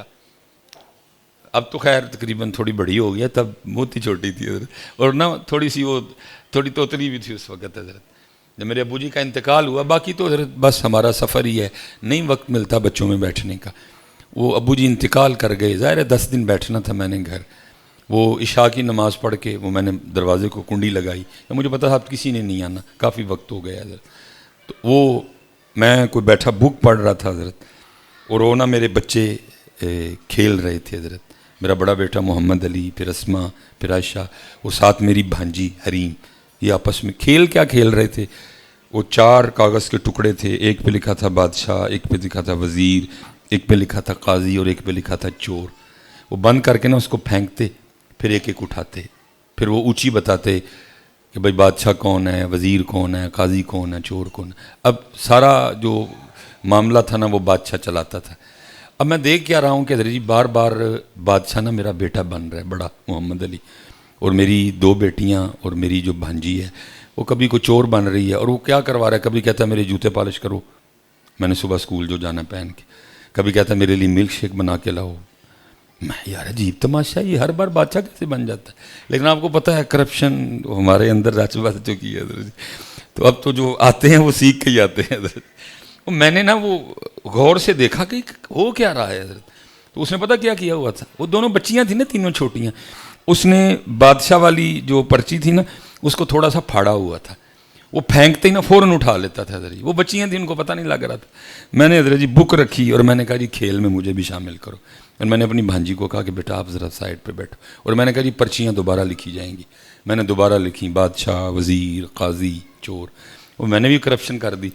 اب تو خیر تقریباً تھوڑی بڑی ہو گئی ہے، تب بہت ہی چھوٹی تھی حضرت، اور نا تھوڑی سی وہ تھوڑی توتلی بھی تھی اس وقت حضرت جب میرے ابو جی کا انتقال ہوا۔ باقی تو حضرت بس ہمارا سفر ہی ہے، نہیں وقت ملتا بچوں میں بیٹھنے کا۔ وہ ابو جی انتقال کر گئے، ظاہر ہے 10 دن بیٹھنا تھا میں نے گھر۔ وہ عشاء کی نماز پڑھ کے وہ میں نے دروازے کو کنڈی لگائی، مجھے پتا تھا اب کسی نے نہیں آنا، کافی وقت ہو گیا حضرت۔ تو وہ میں کوئی بیٹھا بک پڑھ رہا تھا حضرت، اور وہ نا میرے بچے کھیل رہے تھے حضرت، میرا بڑا بیٹا محمد علی، پھر اسما، پھر عائشہ، وہ ساتھ میری بھانجی حریم، یہ آپس میں کیا کھیل رہے تھے۔ وہ 4 کاغذ کے ٹکڑے تھے، ایک پہ لکھا تھا بادشاہ، ایک پہ لکھا تھا وزیر، ایک پہ لکھا تھا قاضی، اور ایک پہ لکھا تھا چور۔ وہ بند کر کے نا اس کو پھینکتے، پھر ایک ایک اٹھاتے، پھر وہ اونچی بتاتے کہ بھائی بادشاہ کون ہے، وزیر کون ہے، قاضی کون ہے، چور کون ہے۔ اب سارا جو معاملہ تھا نا وہ بادشاہ چلاتا تھا۔ اب میں دیکھ کیا رہا ہوں کہ حضرت جی بار بار بادشاہ نا میرا بیٹا بن رہا ہے بڑا محمد علی، اور میری 2 بیٹیاں اور میری جو بھانجی ہے وہ کبھی کوئی چور بن رہی ہے، اور وہ کیا کروا رہا ہے، کبھی کہتا ہے میرے جوتے پالش کرو، میں نے صبح اسکول جو جانا پہن کے، کبھی کہتا ہے میرے لیے ملک شیک بنا کے لاؤ۔ میں یار عجیب تماشا، یہ ہر بار بادشاہ کیسے بن جاتا ہے؟ لیکن آپ کو پتہ ہے کرپشن ہمارے اندر رچ بس چکی ہے حضرت، تو اب تو جو آتے ہیں وہ سیکھ کے ہی آتے ہیں حضرت۔ میں نے نا وہ غور سے دیکھا کہ ہو کیا رہا ہے حضرت، تو اس نے پتہ کیا ہوا تھا، وہ دونوں بچیاں تھیں نا، تینوں چھوٹیاں، اس نے بادشاہ والی جو پرچی تھی نا اس کو تھوڑا سا پھاڑا ہوا تھا، وہ پھینکتے ہی نا فوراً اٹھا لیتا تھا حضرت جی، وہ بچیاں تھیں ان کو پتہ نہیں لگ رہا تھا۔ میں نے حضرت جی بک رکھی اور میں نے کہا جی کھیل میں مجھے بھی شامل کرو، اور میں نے اپنی بھانجی کو کہا کہ بیٹا آپ ذرا سائڈ پہ بیٹھو، اور میں نے کہا جی پرچیاں دوبارہ لکھی جائیں گی۔ میں نے دوبارہ لکھی بادشاہ، وزیر، قاضی، چور، وہ میں نے بھی کرپشن کر دی،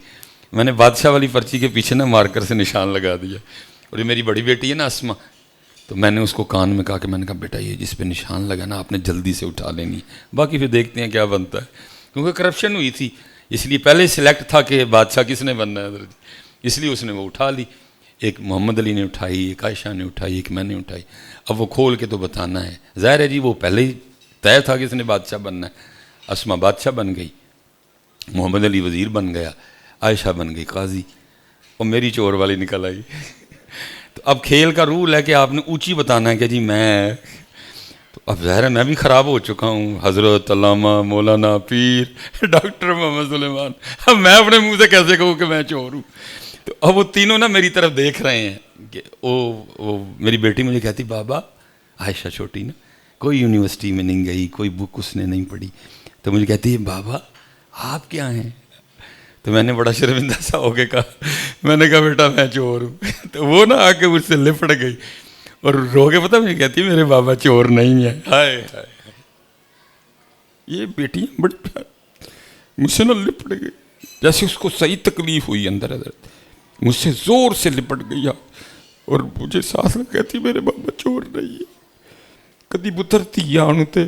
میں نے بادشاہ والی پرچی کے پیچھے نا مارکر سے نشان لگا دیا، اور یہ میری بڑی بیٹی ہے نا اسما، تو میں نے اس کو کان میں کہا کہ میں نے کہا بیٹا یہ جس پہ نشان لگا نا آپ نے جلدی سے اٹھا لینی، باقی پھر دیکھتے ہیں کیا بنتا ہے، کیونکہ کرپشن ہوئی تھی اس لیے پہلے سلیکٹ تھا کہ بادشاہ کس نے بننا ہے حضرت، اس لیے اس نے وہ اٹھا لی، ایک محمد علی نے اٹھائی، ایک عائشہ نے اٹھائی، ایک میں نے اٹھائی، اب وہ کھول کے تو بتانا ہے، ظاہر ہے جی وہ پہلے ہی طے تھا کہ اس نے بادشاہ بننا ہے، اسما بادشاہ بن گئی، محمد علی وزیر بن گیا، عائشہ بن گئی قاضی، اور میری چور والی نکل آئی۔ تو اب کھیل کا رول ہے کہ آپ نے اونچی بتانا ہے کہ جی میں، تو اب ظاہر ہے میں بھی خراب ہو چکا ہوں، حضرت علامہ مولانا پیر ڈاکٹر محمد سلیمان، اب میں اپنے منہ سے کیسے کہوں کہ میں چور ہوں؟ تو اب وہ تینوں نا میری طرف دیکھ رہے ہیں کہ وہ میری بیٹی مجھے کہتی بابا، عائشہ چھوٹی نا، کوئی یونیورسٹی میں نہیں گئی، کوئی بک اس نے نہیں پڑھی، تو مجھے کہتی ہے بابا آپ کیا ہیں؟ تو میں نے بڑا شرمندہ سا ہو کے کہا، میں نے کہا بیٹا میں چور ہوں۔ تو وہ نا آ کے مجھ سے لپٹ گئی اور رو کے، پتہ مجھے کہتی میرے بابا چور نہیں ہے۔ ہائے ہائے، یہ بیٹیاں بڑی پیار مجھ سے نہ لپٹ گئی، جیسے اس کو صحیح تکلیف ہوئی اندر حضرت، مجھ سے زور سے لپٹ گئی اور مجھے ساتھ میں کہتی میرے بابا چور نہیں ہے، کدی پتر تھی آنو تے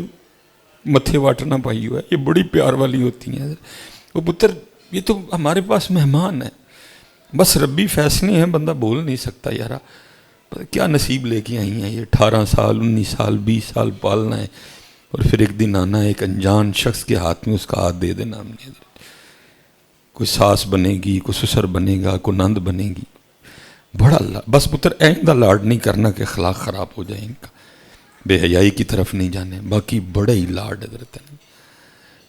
متھے واٹنا پائی ہوا ہے، یہ بڑی پیار والی ہوتی ہیں وہ پتر، یہ تو ہمارے پاس مہمان ہے، بس ربی فیصلے ہیں، بندہ بول نہیں سکتا یارا کیا نصیب لے کے آئی ہیں یہ، 18 سال 19 سال 20 سال پالنا ہے اور پھر ایک دن آنا ہے ایک انجان شخص کے ہاتھ میں اس کا ہاتھ دے دینا ہم نے، کوئی ساس بنے گی، کوئی سسر بنے گا، کوئی نند بنے گی، بڑا اللہ، بس پتر آئندہ لاڈ نہیں کرنا کہ اخلاق خراب ہو جائے ان کا، بے حیائی کی طرف نہیں جانے، باقی بڑے ہی لاڈ حضرت ہیں۔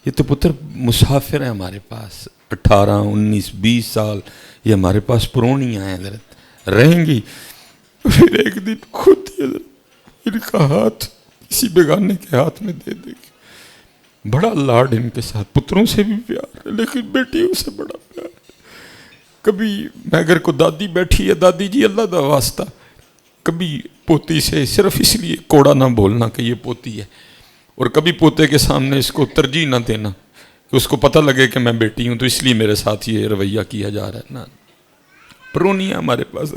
یہ تو پتر مسافر ہیں ہمارے پاس، 18 19 20 سال یہ ہمارے پاس پرونیاں ہیں حضرت، رہیں گی، پھر ایک دن خود ہی حضرت ان کا ہاتھ کسی بیگانے کے ہاتھ میں دے دے گی، بڑا لاڈ ان کے ساتھ، پتروں سے بھی پیار ہے لیکن بیٹیوں سے بڑا پیار ہے۔ کبھی میں اگر کو دادی بیٹھی ہے، دادی جی اللہ دا واسطہ، کبھی پوتی سے صرف اس لیے کوڑا نہ بولنا کہ یہ پوتی ہے، اور کبھی پوتے کے سامنے اس کو ترجیح نہ دینا کہ اس کو پتہ لگے کہ میں بیٹی ہوں تو اس لیے میرے ساتھ یہ رویہ کیا جا رہا ہے، نا پرونی ہے ہمارے پاس۔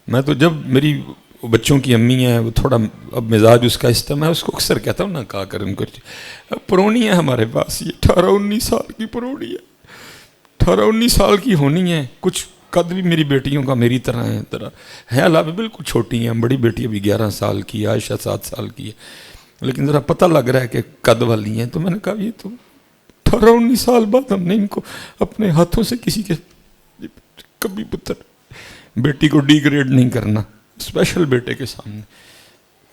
میں تو جب میری بچوں کی امی ہیں وہ تھوڑا اب مزاج اس کا میں اس کو اکثر کہتا ہوں نا کہا کریں کچھ، پرونی ہے ہمارے پاس، یہ 18 19 سال کی پرونی ہے، 18 19 سال کی ہونی ہے، کچھ قد بھی میری بیٹیوں کا میری طرح ہے، حیال بھی بالکل چھوٹی ہیں، بڑی بیٹی ابھی 11 سال کی ہے، عائشہ 7 سال کی ہے، لیکن ذرا پتہ لگ رہا ہے کہ قد والی ہیں، تو میں نے کہا یہ تو 18 19 سال بعد ہم نے ان کو اپنے ہاتھوں سے کسی کے، کبھی پتر بیٹی کو ڈی گریڈ نہیں کرنا، اسپیشل بیٹے کے سامنے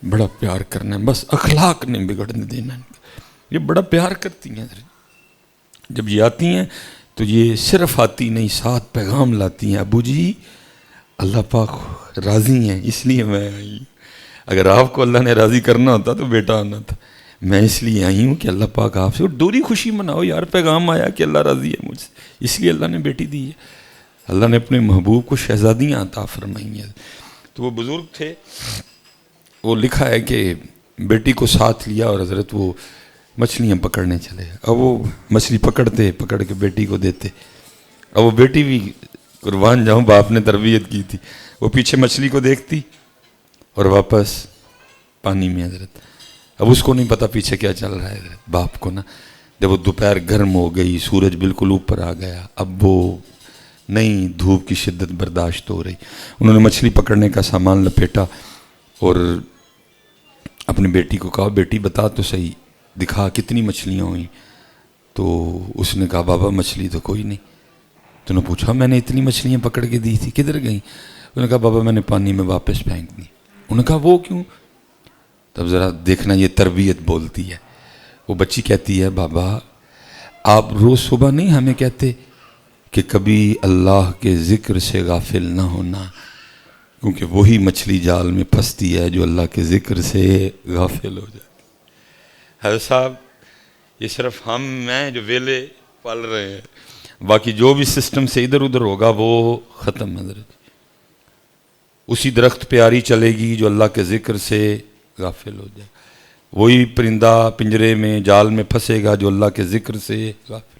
بڑا پیار کرنا ہے، بس اخلاق نہیں بگڑنے دینا، یہ بڑا پیار کرتی ہیں۔ جب یہ آتی ہیں تو یہ صرف آتی نہیں، ساتھ پیغام لاتی ہیں، ابو جی اللہ پاک راضی ہیں اس لیے میں آئی، اگر آپ کو اللہ نے راضی کرنا ہوتا تو بیٹا آنا تھا، میں اس لیے آئی ہوں کہ اللہ پاک آپ سے، اور دوری خوشی مناؤ یار، پیغام آیا کہ اللہ راضی ہے مجھ سے، اس لیے اللہ نے بیٹی دی ہے، اللہ نے اپنے محبوب کو شہزادیاں عطا فرمائی ہیں۔ تو وہ بزرگ تھے، وہ لکھا ہے کہ بیٹی کو ساتھ لیا اور حضرت وہ مچھلیاں پکڑنے چلے، اب وہ مچھلی پکڑ کے بیٹی کو دیتے، اب وہ بیٹی بھی قربان جاؤں باپ نے تربیت کی تھی، وہ پیچھے مچھلی کو دیکھتی اور واپس پانی میں حضرت، اب اس کو نہیں پتا پیچھے کیا چل رہا ہے حضرت، باپ کو نا، جب وہ دوپہر گرم ہو گئی، سورج بالکل اوپر آ گیا، اب وہ نہیں دھوپ کی شدت برداشت ہو رہی، انہوں نے مچھلی پکڑنے کا سامان لپیٹا اور اپنی بیٹی کو کہا بیٹی بتا تو صحیح، دکھا کتنی مچھلیاں ہوئیں، تو اس نے کہا بابا مچھلی تو کوئی نہیں، تو نے پوچھا میں نے اتنی مچھلیاں پکڑ کے دی تھی کدھر گئیں؟ انہوں نے کہا بابا میں نے پانی میں واپس پھینک دی۔ انہوں نے کہا وہ کیوں؟ تب ذرا دیکھنا یہ تربیت بولتی ہے، وہ بچی کہتی ہے بابا آپ روز صبح نہیں ہمیں کہتے کہ کبھی اللہ کے ذکر سے غافل نہ ہونا، کیونکہ وہی مچھلی جال میں پھنستی ہے جو اللہ کے ذکر سے غافل ہو جائے۔ حضرت صاحب یہ صرف ہم ہیں جو ویلے پال رہے ہیں، باقی جو بھی سسٹم سے ادھر ادھر ہوگا وہ ختم حضرت، اسی درخت پہ آری چلے گی جو اللہ کے ذکر سے غافل ہو جائے، وہی پرندہ پنجرے میں جال میں پھنسے گا جو اللہ کے ذکر سے غافل،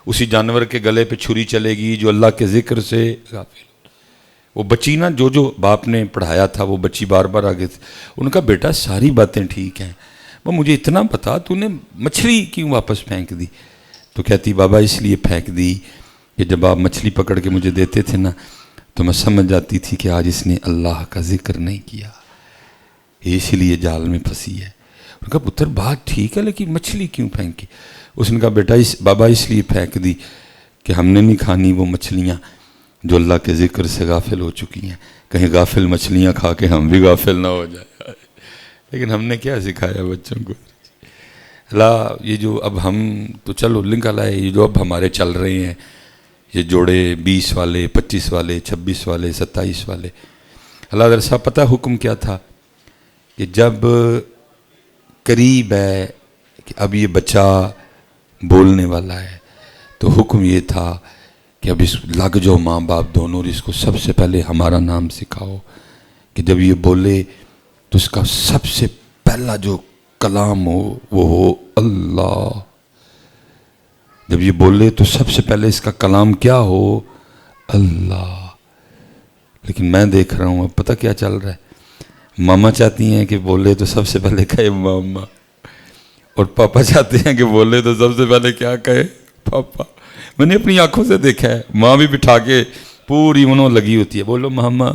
اسی جانور کے گلے پہ چھری چلے گی جو اللہ کے ذکر سے غافل، وہ بچی نا جو باپ نے پڑھایا تھا وہ بچی بار بار آگے تھی. ان کا بیٹا ساری باتیں ٹھیک ہیں، وہ مجھے اتنا بتا تو نے مچھلی کیوں واپس پھینک دی؟ تو کہتی بابا اس لیے پھینک دی کہ جب آپ مچھلی پکڑ کے مجھے دیتے تھے نا تو میں سمجھ جاتی تھی کہ آج اس نے اللہ کا ذکر نہیں کیا، اس لیے جال میں پھنسی ہے. ان کا پتر بات ٹھیک ہے لیکن مچھلی کیوں پھینکی؟ اس نے کہا بیٹا بابا اس لیے پھینک دی کہ ہم نے نہیں کھانی وہ مچھلیاں جو اللہ کے ذکر سے غافل ہو چکی ہیں، کہیں غافل مچھلیاں کھا کے ہم بھی غافل نہ ہو جائے. لیکن ہم نے کیا سکھایا بچوں کو؟ یہ جو اب ہم تو چلو لنک لائے، یہ جو اب ہمارے چل رہے ہیں یہ جوڑے 20 والے 25 والے 26 والے 27 والے، اللہ در صاحب پتہ حکم کیا تھا کہ جب قریب ہے کہ اب یہ بچہ بولنے والا ہے تو حکم یہ تھا کہ اب اس لگ جاؤ ماں باپ دونوں اور اس کو سب سے پہلے ہمارا نام سکھاؤ کہ جب یہ بولے تو اس کا سب سے پہلا جو کلام ہو وہ ہو اللہ. جب یہ بولے تو سب سے پہلے اس کا کلام کیا ہو؟ اللہ. لیکن میں دیکھ رہا ہوں اب پتہ کیا چل رہا ہے، ماما چاہتی ہیں کہ بولے تو سب سے پہلے کہے ماما، اور پاپا چاہتے ہیں کہ بولے تو سب سے پہلے کیا کہے؟ پاپا. میں نے اپنی آنکھوں سے دیکھا ہے، ماں بھی بٹھا کے پوری انہوں لگی ہوتی ہے بولو ماما.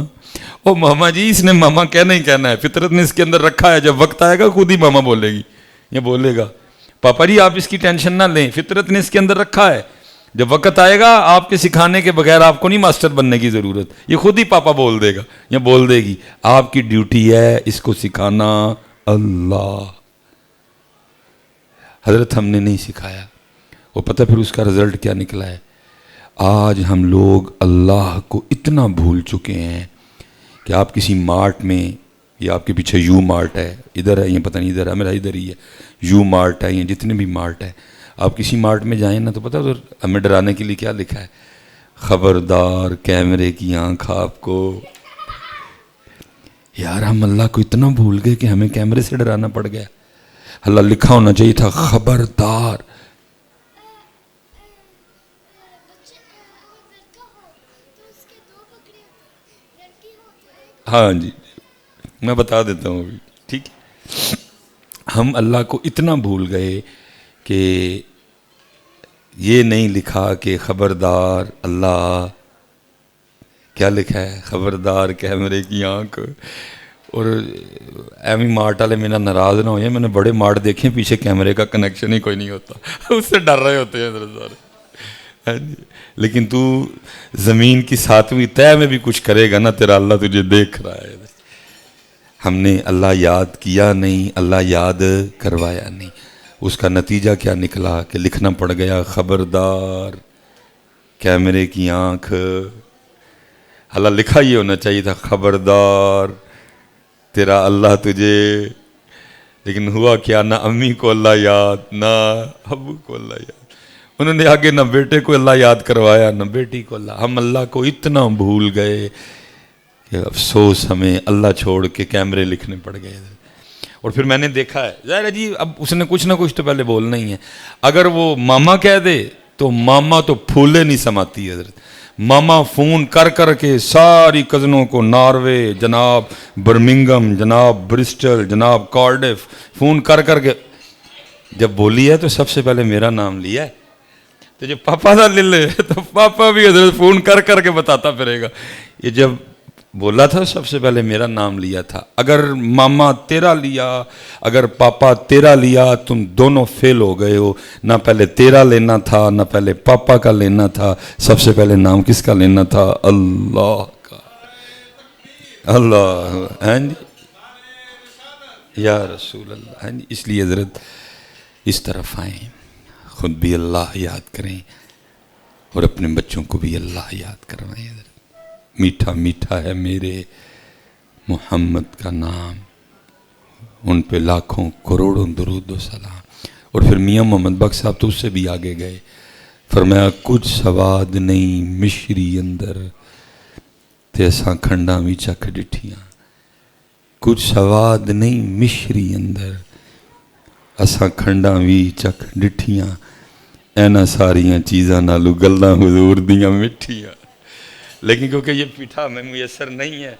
او ماما جی اس نے ماما کہنا ہی کہنا ہے، فطرت نے اس کے اندر رکھا ہے، جب وقت آئے گا خود ہی ماما بولے گی یا بولے گا. پاپا جی آپ اس کی ٹینشن نہ لیں، فطرت نے اس کے اندر رکھا ہے، جب وقت آئے گا آپ کے سکھانے کے بغیر آپ کو نہیں ماسٹر بننے کی ضرورت، یہ خود ہی پاپا بول دے گا یا بول دے گی. آپ کی ڈیوٹی ہے اس کو سکھانا اللہ. حضرت ہم نے نہیں سکھایا، وہ پتہ پھر اس کا رزلٹ کیا نکلا ہے؟ آج ہم لوگ اللہ کو اتنا بھول چکے ہیں کہ آپ کسی مارٹ میں، یا آپ کے پیچھے یو مارٹ ہے، ادھر ہے، یہ پتہ نہیں ادھر ہے، میرا ادھر ہی ہے، یو مارٹ ہے، یہ جتنے بھی مارٹ ہے، آپ کسی مارٹ میں جائیں نا تو پتہ ادھر ہمیں ڈرانے کے لیے کیا لکھا ہے؟ خبردار کیمرے کی آنکھ آپ کو. یار ہم اللہ کو اتنا بھول گئے کہ ہمیں کیمرے سے ڈرانا پڑ گیا. اللہ لکھا ہونا چاہیے تھا خبردار. ہاں جی میں بتا دیتا ہوں ابھی، ٹھیک ہے. ہم اللہ کو اتنا بھول گئے کہ یہ نہیں لکھا کہ خبردار اللہ، کیا لکھا ہے؟ خبردار کیمرے کی آنکھ. اور ایمی مارٹ والے میرا ناراض نہ ہوئے، میں نے بڑے مارٹ دیکھے پیچھے کیمرے کا کنیکشن ہی کوئی نہیں ہوتا، اس سے ڈر رہے ہوتے ہیں سارے. لیکن تو زمین کی 7ویں تہہ میں بھی کچھ کرے گا نا، تیرا اللہ تجھے دیکھ رہا ہے. ہم نے اللہ یاد کیا نہیں، اللہ یاد کروایا نہیں. اس کا نتیجہ کیا نکلا کہ لکھنا پڑ گیا خبردار کیمرے کی آنکھ. اللہ لکھا یہ ہونا چاہیے تھا خبردار تیرا اللہ تجھے. لیکن ہوا کیا، نہ امی کو اللہ یاد نہ ابو کو اللہ یاد. انہوں نے آگے نہ بیٹے کو اللہ یاد کروایا نہ بیٹی کو اللہ. ہم اللہ کو اتنا بھول گئے کہ افسوس ہمیں اللہ چھوڑ کے کیمرے لکھنے پڑ گئے. اور پھر میں نے دیکھا ہے ظاہر ہے جی اب اس نے کچھ نہ کچھ تو پہلے بولنا ہی ہے. اگر وہ ماما کہہ دے تو ماما تو پھولے نہیں سماتی حضرت. ماما فون کر کر کے ساری کزنوں کو، ناروے جناب برمنگم جناب برسٹل جناب کارڈف، فون کر کر کے جب بولی ہے تو سب سے پہلے میرا نام لیا ہے. تو جب پاپا نہ لے لے تو پاپا بھی حضرت فون کر کر کے بتاتا پھرے گا. یہ جب بولا تھا سب سے پہلے میرا نام لیا تھا. اگر ماما تیرا لیا، اگر پاپا تیرا لیا، تم دونوں فیل ہو گئے ہو. نہ پہلے تیرا لینا تھا نہ پہلے پاپا کا لینا تھا، سب سے پہلے نام کس کا لینا تھا؟ اللہ کا. اللہ ہیں جی یا رسول اللہ ہیں جی. اس لیے حضرت اس طرف آئیں، خود بھی اللہ یاد کریں اور اپنے بچوں کو بھی اللہ یاد کروائیں. حضرت میٹھا میٹھا ہے میرے محمد کا نام، ان پہ لاکھوں کروڑوں درود و سلام. اور پھر میاں محمد بخش صاحب تو اس سے بھی آگے گئے، فرمایا کچھ سواد نہیں مشری اندر تے اساں کھنڈاں بھی چکھ ڈٹھیاں. کچھ سواد نہیں مشری اندر اساں کھنڈاں بھی چکھ ڈٹھیاں. اینا ساریاں چیزاں نالو گلاں حضور دیاں مٹھیاں. لیکن کیونکہ یہ پیٹھا ہمیں میسر نہیں ہے،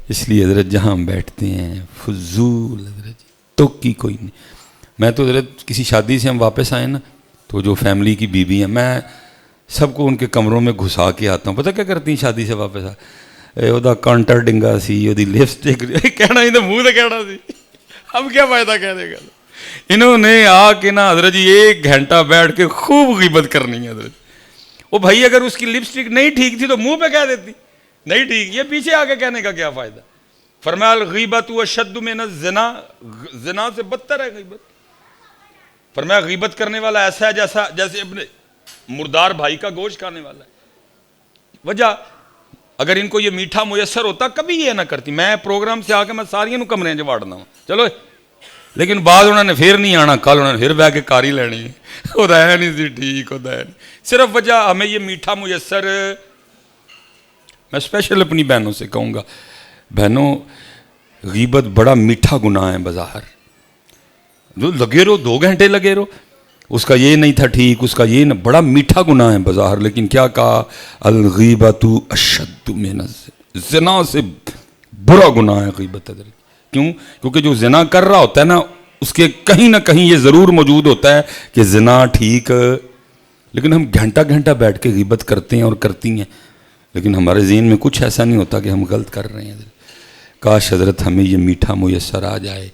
اس لیے حضرت جہاں ہم بیٹھتے ہیں فضول حضرت تو کی کوئی نہیں. میں تو حضرت کسی شادی سے ہم واپس آئے نا، تو جو فیملی کی بیوی ہیں میں سب کو ان کے کمروں میں گھسا کے آتا ہوں. پتہ کیا کرتی ہیں شادی سے واپس وہ کانٹر ڈنگا سی وہ لپسٹک کہنا ہی تو منہ سے کہنا سی، اب کیا فائدہ کہنے کا. انہوں نے آ کے نا حضرت جی 1 گھنٹہ بیٹھ کے خوب غیبت کرنی ہے حضرت. وہ بھائی اگر اس کی لپسٹک نہیں ٹھیک تھی تو منہ پہ کہہ دیتی نہیں ٹھیک، یہ پیچھے آ کے کہنے کا کیا فائدہ. فرمایا الغیبت اشد من الزنا، زنا سے بدتر ہے غیبت. فرمایا غیبت کرنے والا ایسا ہے جیسے اپنے مردار بھائی کا گوشت کھانے والا ہے. وجہ اگر ان کو یہ میٹھا میسر ہوتا کبھی یہ نہ کرتی. میں پروگرام سے آ کے میں ساری کمرے واڑنا ہوں چلو، لیکن بعد انہوں نے پھر نہیں آنا، کل انہوں نے پھر بہ کے کاری لینی ہے. ہوتا ہے نہیں سی ٹھیک ہوتا ہے نہیں. صرف وجہ ہمیں یہ میٹھا میسر. میں اسپیشل اپنی بہنوں سے کہوں گا، بہنوں غیبت بڑا میٹھا گناہ ہے بظاہر. جو لگے رہو 2 گھنٹے لگے رہو، اس کا یہ نہیں تھا ٹھیک، اس کا یہ نہ، بڑا میٹھا گناہ ہے بظاہر. لیکن کیا کہا الغیبت اشد من الزنا، زنا سے برا گناہ ہے غیبت. کیوں؟ کیونکہ جو زنا کر رہا ہوتا ہے نا اس کے کہیں نہ کہیں یہ ضرور موجود ہوتا ہے کہ زنا ٹھیک. لیکن ہم گھنٹہ گھنٹہ بیٹھ کے غیبت کرتے ہیں اور کرتی ہیں، لیکن ہمارے ذہن میں کچھ ایسا نہیں ہوتا کہ ہم غلط کر رہے ہیں. کاش حضرت ہمیں یہ میٹھا میسر آ جائے،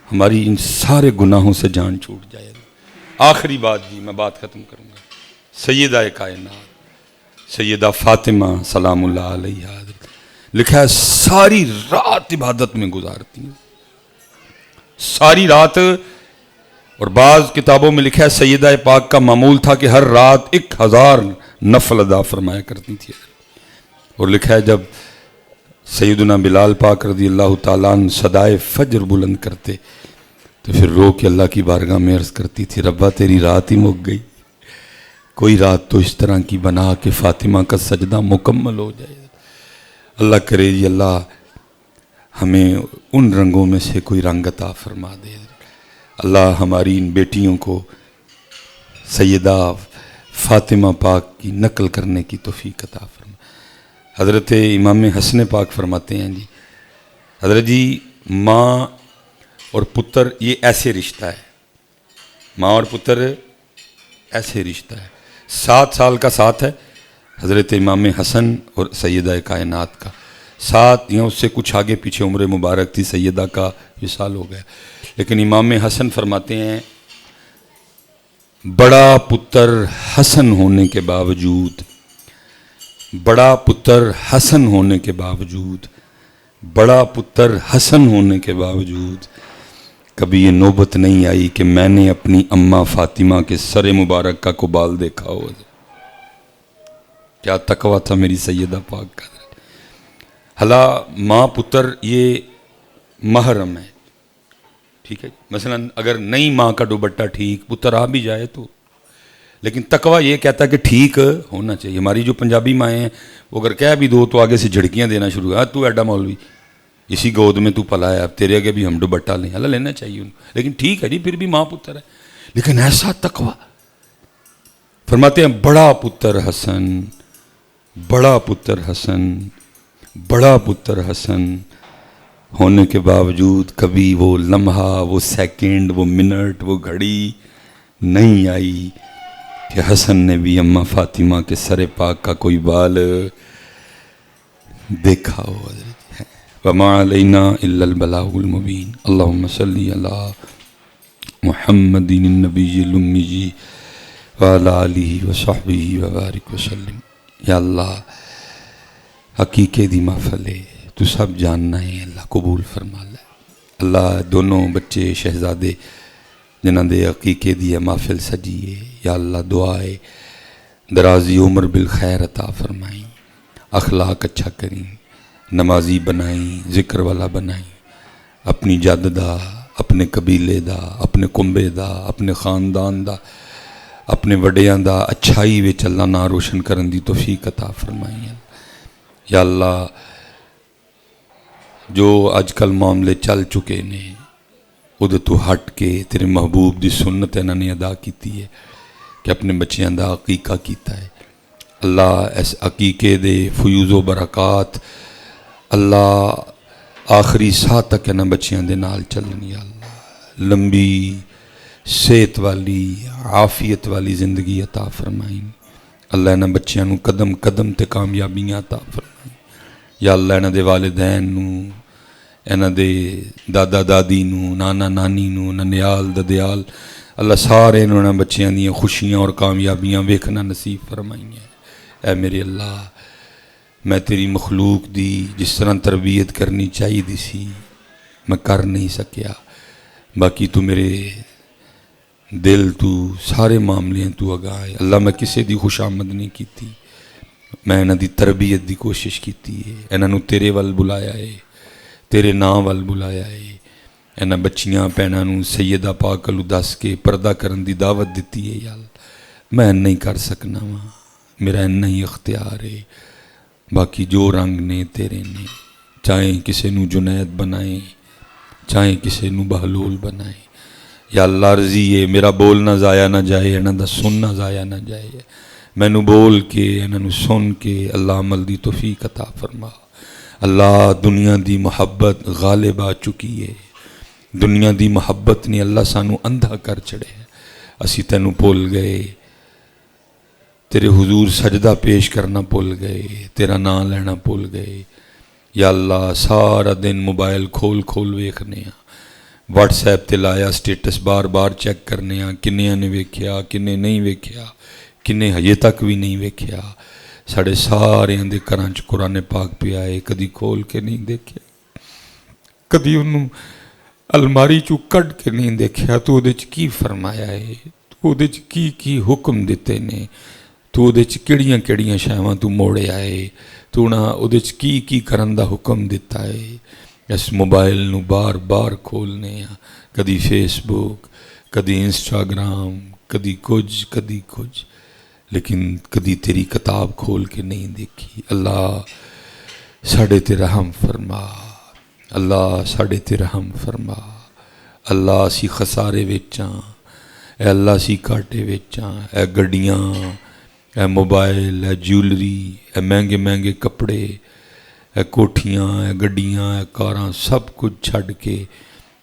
ہماری ان سارے گناہوں سے جان چھوٹ جائے. آخری بات جی میں بات ختم کروں گا. سیدہ کائنات سیدہ فاطمہ سلام اللہ علیہا، لکھا ہے ساری رات عبادت میں گزارتی ہیں، ساری رات. اور بعض کتابوں میں لکھا ہے سیدہ پاک کا معمول تھا کہ ہر رات 1000 نفل ادا فرمایا کرتی تھی. اور لکھا ہے جب سیدنا بلال پاک رضی اللہ تعالیٰ عنہ صدائے فجر بلند کرتے تو پھر رو کے اللہ کی بارگاہ میں عرض کرتی تھی ربا تیری رات ہی مک گئی، کوئی رات تو اس طرح کی بنا کہ فاطمہ کا سجدہ مکمل ہو جائے. اللہ کرے جی اللہ ہمیں ان رنگوں میں سے کوئی رنگ عطا فرما دے. اللہ ہماری ان بیٹیوں کو سیدہ فاطمہ پاک کی نقل کرنے کی توفیق عطا فرما. حضرت امام حسن پاک فرماتے ہیں جی حضرت جی ماں اور پتر یہ ایسے رشتہ ہے، ماں اور پتر ایسے رشتہ ہے. 7 سال کا ساتھ ہے حضرت امام حسن اور سیدہ کائنات کا. 7 یا اس سے کچھ آگے پیچھے عمر مبارک تھی، سیدہ کا وصال ہو گیا. لیکن امام حسن فرماتے ہیں بڑا پتر حسن ہونے کے باوجود، بڑا پتر حسن ہونے کے باوجود، بڑا پتر حسن ہونے کے باوجود کبھی یہ نوبت نہیں آئی کہ میں نے اپنی اماں فاطمہ کے سر مبارک کا قبال دیکھا ہو. کیا تقویٰ تھا میری سیدہ پاک کا. حالا ماں پتر یہ محرم ہے، ٹھیک ہے. مثلا اگر نہیں ماں کا دوپٹہ ٹھیک پتر آ بھی جائے تو، لیکن تقویٰ یہ کہتا ہے کہ ٹھیک ہونا چاہیے. ہماری جو پنجابی مائیں ہیں وہ اگر کہہ بھی دو تو آگے سے جھڑکیاں دینا شروع ہوا تو ایڈا مولوی اسی گود میں تو پلا ہے، اب تیرے آگے بھی ہم دوپٹہ لیں. اللہ لینا چاہیے ان کو، لیکن ٹھیک ہے جی پھر بھی ماں پتر ہے. لیکن ایسا تقویٰ فرماتے ہیں بڑا پتر حسن، بڑا پتر حسن، بڑا پتر حسن ہونے کے باوجود کبھی وہ لمحہ، وہ سیکنڈ، وہ منٹ، وہ گھڑی نہیں آئی کہ حسن نے بھی اماں فاطمہ کے سر پاک کا کوئی بال دیکھا ہو. وما علینا الا البلاغ المبین. اللہم صلی علی محمد النبی الامی وعلی آلہ وصحبہ وبارک وسلم. یا اللہ حقیقے دی محفل ہے تو سب جاننا ہے، اللہ قبول فرما لے. اللہ دونوں بچے شہزادے جنہاں دے عقیقے دی محفل سجیے، یا اللہ دعائے درازی عمر بالخیر عطا فرمائیں، اخلاق اچھا کریں، نمازی بنائیں، ذکر والا بنائیں، اپنی جد دا، اپنے قبیلے دا، اپنے کنبے دا، اپنے خاندان دا، اپنے وڈیاں دا اچھائی وچ اللہ نا روشن کرن دی توفیق عطا فرمائیں. یا اللہ جو اج کل معاملے چل چکے نے ادھے تو ہٹ کے تیرے محبوب دی سنت انہوں نے ادا کیتی ہے کہ اپنے بچیاں دا عقیقہ کیتا ہے. اللہ اس عقیقے دے فیوز و برکات اللہ آخری ساہ تک انہاں بچیاں دے نال چلن یا اللہ، لمبی صحت والی عافیت والی زندگی عطا فرمائیں اللہ، انہاں بچیاں نو قدم قدم تے کامیابیاں عطا فرمائیں یا اللہ، انہاں دے والدین نو، انہاں دے دادا دادی نو، نانا نانی نو، ننیال ددیال اللہ سارے انہاں بچیاں دیاں خوشیاں اور کامیابیاں ویکھنا نصیب فرمائیں اے میرے اللہ۔ میں تیری مخلوق دی جس طرح تربیت کرنی چاہیے دی سی میں کر نہیں سکیا، باقی تو میرے دل تو سارے معاملے تو اگائے اللہ، میں کسے دی خوش آمد نہیں کیتی، میں انہاں دی تربیت دی کوشش کیتی ہے، انہاں نو تیرے ول بلایا ہے، تیرے نام ول بلایا ہے، انہاں بچیاں پیناں نو سیدہ پاک کلو دس کے پردہ کرن دی دعوت دیتی ہے یا اللہ، میں نہیں کر سکنا وہاں، میرا انہا ہی اختیار ہے، باقی جو رنگ نے تیرے نے، چاہیں کسے نو جنید بنائیں چاہیں کسے نو بہلول بنائیں یا اللہ، عرضی ہے میرا بولنا ضائع نہ جائے، انہاں دا سننا ضائع نہ جائے، میں نو بول کے انہاں نو سن کے اللہ عمل دی توفیق عطا فرما اللہ۔ دنیا دی محبت غالب آ چکی ہے، دنیا دی محبت نے اللہ سانو اندھا کر چڑے، اسی تینو بھول گئے، تیرے حضور سجدہ پیش کرنا بھول گئے، تیرا نام لینا بھول گئے یا اللہ، سارا دن موبائل کھول کھول ویکھنے ہاں، واٹس ایپ تے لایا سٹیٹس بار بار چیک کرنے ہاں، کنے نے ویکھیا کنے نہیں ویکھیا، کنے ہجے تک بھی نہیں ویکھیا، ساڑے سارے اندے کرانچ قرآن پاک پہ آئے، کدی کھول کے نہیں دیکھیا، کدی انہوں الماری چو کڈ کے نہیں دیکھیا، تو دے چ کی فرمایا ہے، تو دے چ کی حکم دیتے نے، تو دے چ کیڑیاں کیڑیاں شاہواں تو موڑے آئے، تو نہ دے چ کی کرن دا حکم دیتا ہے۔ اس موبائل نو بار بار کھولنے ہیں، کدی فیس بک، کدی انسٹاگرام، کدی کچھ، لیکن کدی تیری کتاب کھول کے نہیں دیکھی۔ اللہ ساڑھے تے رحم فرما، اللہ ساڑھے تے رحم فرما، اللہ اسی خسارے ویچاں، اے اللہ اسی کاٹے ویچاں، اے گڈیاں، اے موبائل، اے جیولری، اے مہنگے مہنگے کپڑے، اے کوٹھیاں، اے گڈیاں، اے کاراں، سب کچھ چھڑ کے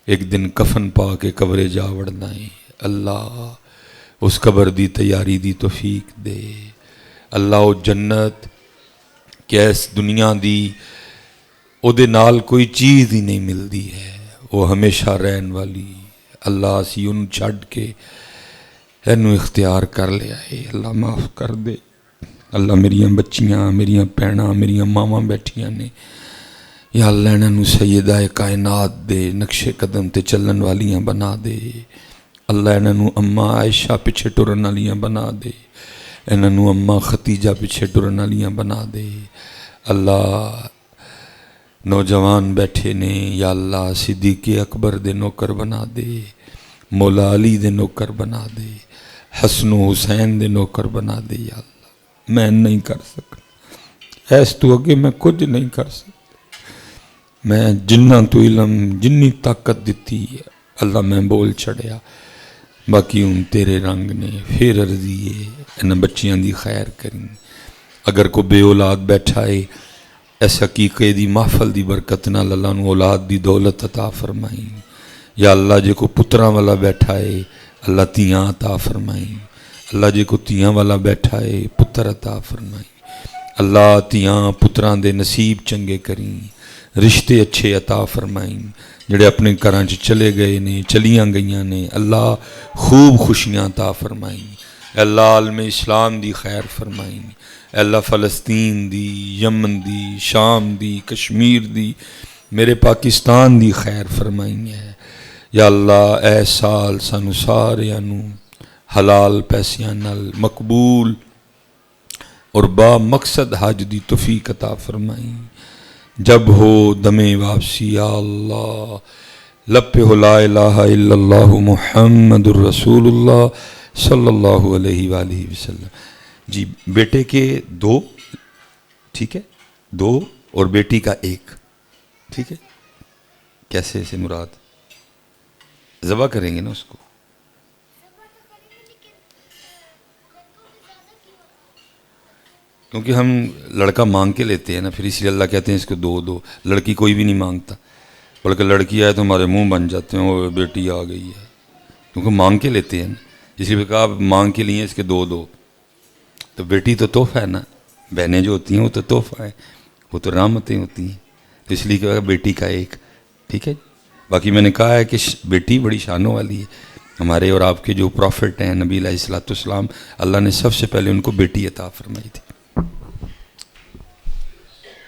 ایک دن کفن پا کے قبرے جا وڑنا ہے اللہ، اس قبر دی تیاری دی توفیق دے اللہ۔ او جنت کیس دنیا دی او دے نال کوئی چیز ہی نہیں ملدی ہے، وہ ہمیشہ رہن والی اللہ، اسی ان چھڑ کے اینو اختیار کر لیا ہے اللہ، معاف کر دے اللہ۔ میریاں بچیاں، میریاں پیڑاں، میریاں ماواں بیٹھیاں نے یا اللہ، انہوں سیدہ کائنات دے نقش قدم تے چلن والیاں بنا دے اللہ، انہوں اماں عائشہ پچھے ٹرن والیاں بنا دے، انہوں اماں ختیجہ پچھے ٹرن والیاں بنا دے اللہ۔ نوجوان بیٹھے نے یا اللہ، صدیق اکبر دے نوکر بنا دے، مولا علی دے نوکر بنا دے، حسن و حسین دے نوکر بنا دے یا اللہ۔ میں نہیں کر سکتا، ایس تو اگے میں کچھ نہیں کر سکتا، میں جنہ تو علم جنی طاقت دیتی ہے اللہ میں بول چھڑیا، باقی ان تیرے رنگ نے پھر عرضی ہے انہیں بچیاں دی خیر کریں۔ اگر کو بے اولاد بیٹھا ہے اس حقیقے دی محفل دی برکت نال اللہ نو اولاد دی دولت عطا فرمائیں یا اللہ، جے کو پتراں والا بیٹھا ہے اللہ تیاں عطا فرمائیں اللہ، جے کو تیاں والا بیٹھا ہے پتر عطا فرمائیں اللہ، تیاں پتراں دے نصیب چنگے کریں، رشتے اچھے عطا فرمائیں، جڑے اپنے گھراں چ چلے گئے نے چلیاں گئیاں نے اللہ خوب خوشیاں عطا فرمائیں اللہ، عالم اسلام دی خیر فرمائیں اللہ، فلسطین دی، یمن دی، شام دی، کشمیر دی، میرے پاکستان دی خیر فرمائیں ہے یا اللہ۔ اے سال سانو سارے انو حلال پیسیاں نال مقبول اور با مقصد حج دی توفیق عطا فرمائیں، جب ہو دمِ واپسی یا اللہ، لب پہ ہو لا الہ الا اللہ محمد الرسول اللہ صلی اللہ علیہ وآلہ وسلم۔ جی بیٹے کے 2 ٹھیک ہے، 2 اور بیٹی کا 1 ٹھیک ہے، کیسے سے مراد ذبح کریں گے نا اس کو؟ کیونکہ ہم لڑکا مانگ کے لیتے ہیں نا، پھر اس لیے اللہ کہتے ہیں اس کو دو دو. لڑکی کوئی بھی نہیں مانگتا، بلکہ لڑکی آئے تو ہمارے منہ بن جاتے ہیں، وہ بیٹی آ گئی ہے، کیونکہ مانگ کے لیتے ہیں نا. اس لیے کہا مانگ کے لیے اس کے دو دو. تو بیٹی تو تحفہ ہے نا، بہنیں جو ہوتی ہیں وہ تو تحفہ ہے، وہ تو رحمتیں ہوتی ہیں. تو اس لیے کہا بیٹی کا ایک. ٹھیک ہے. باقی میں نے کہا ہے کہ بیٹی بڑی شانوں والی ہے. ہمارے اور آپ کے جو پروفٹ ہیں نبی علیہ الصلوۃ والسلام، اللہ نے سب سے پہلے ان کو بیٹی عطا فرمائی تھی.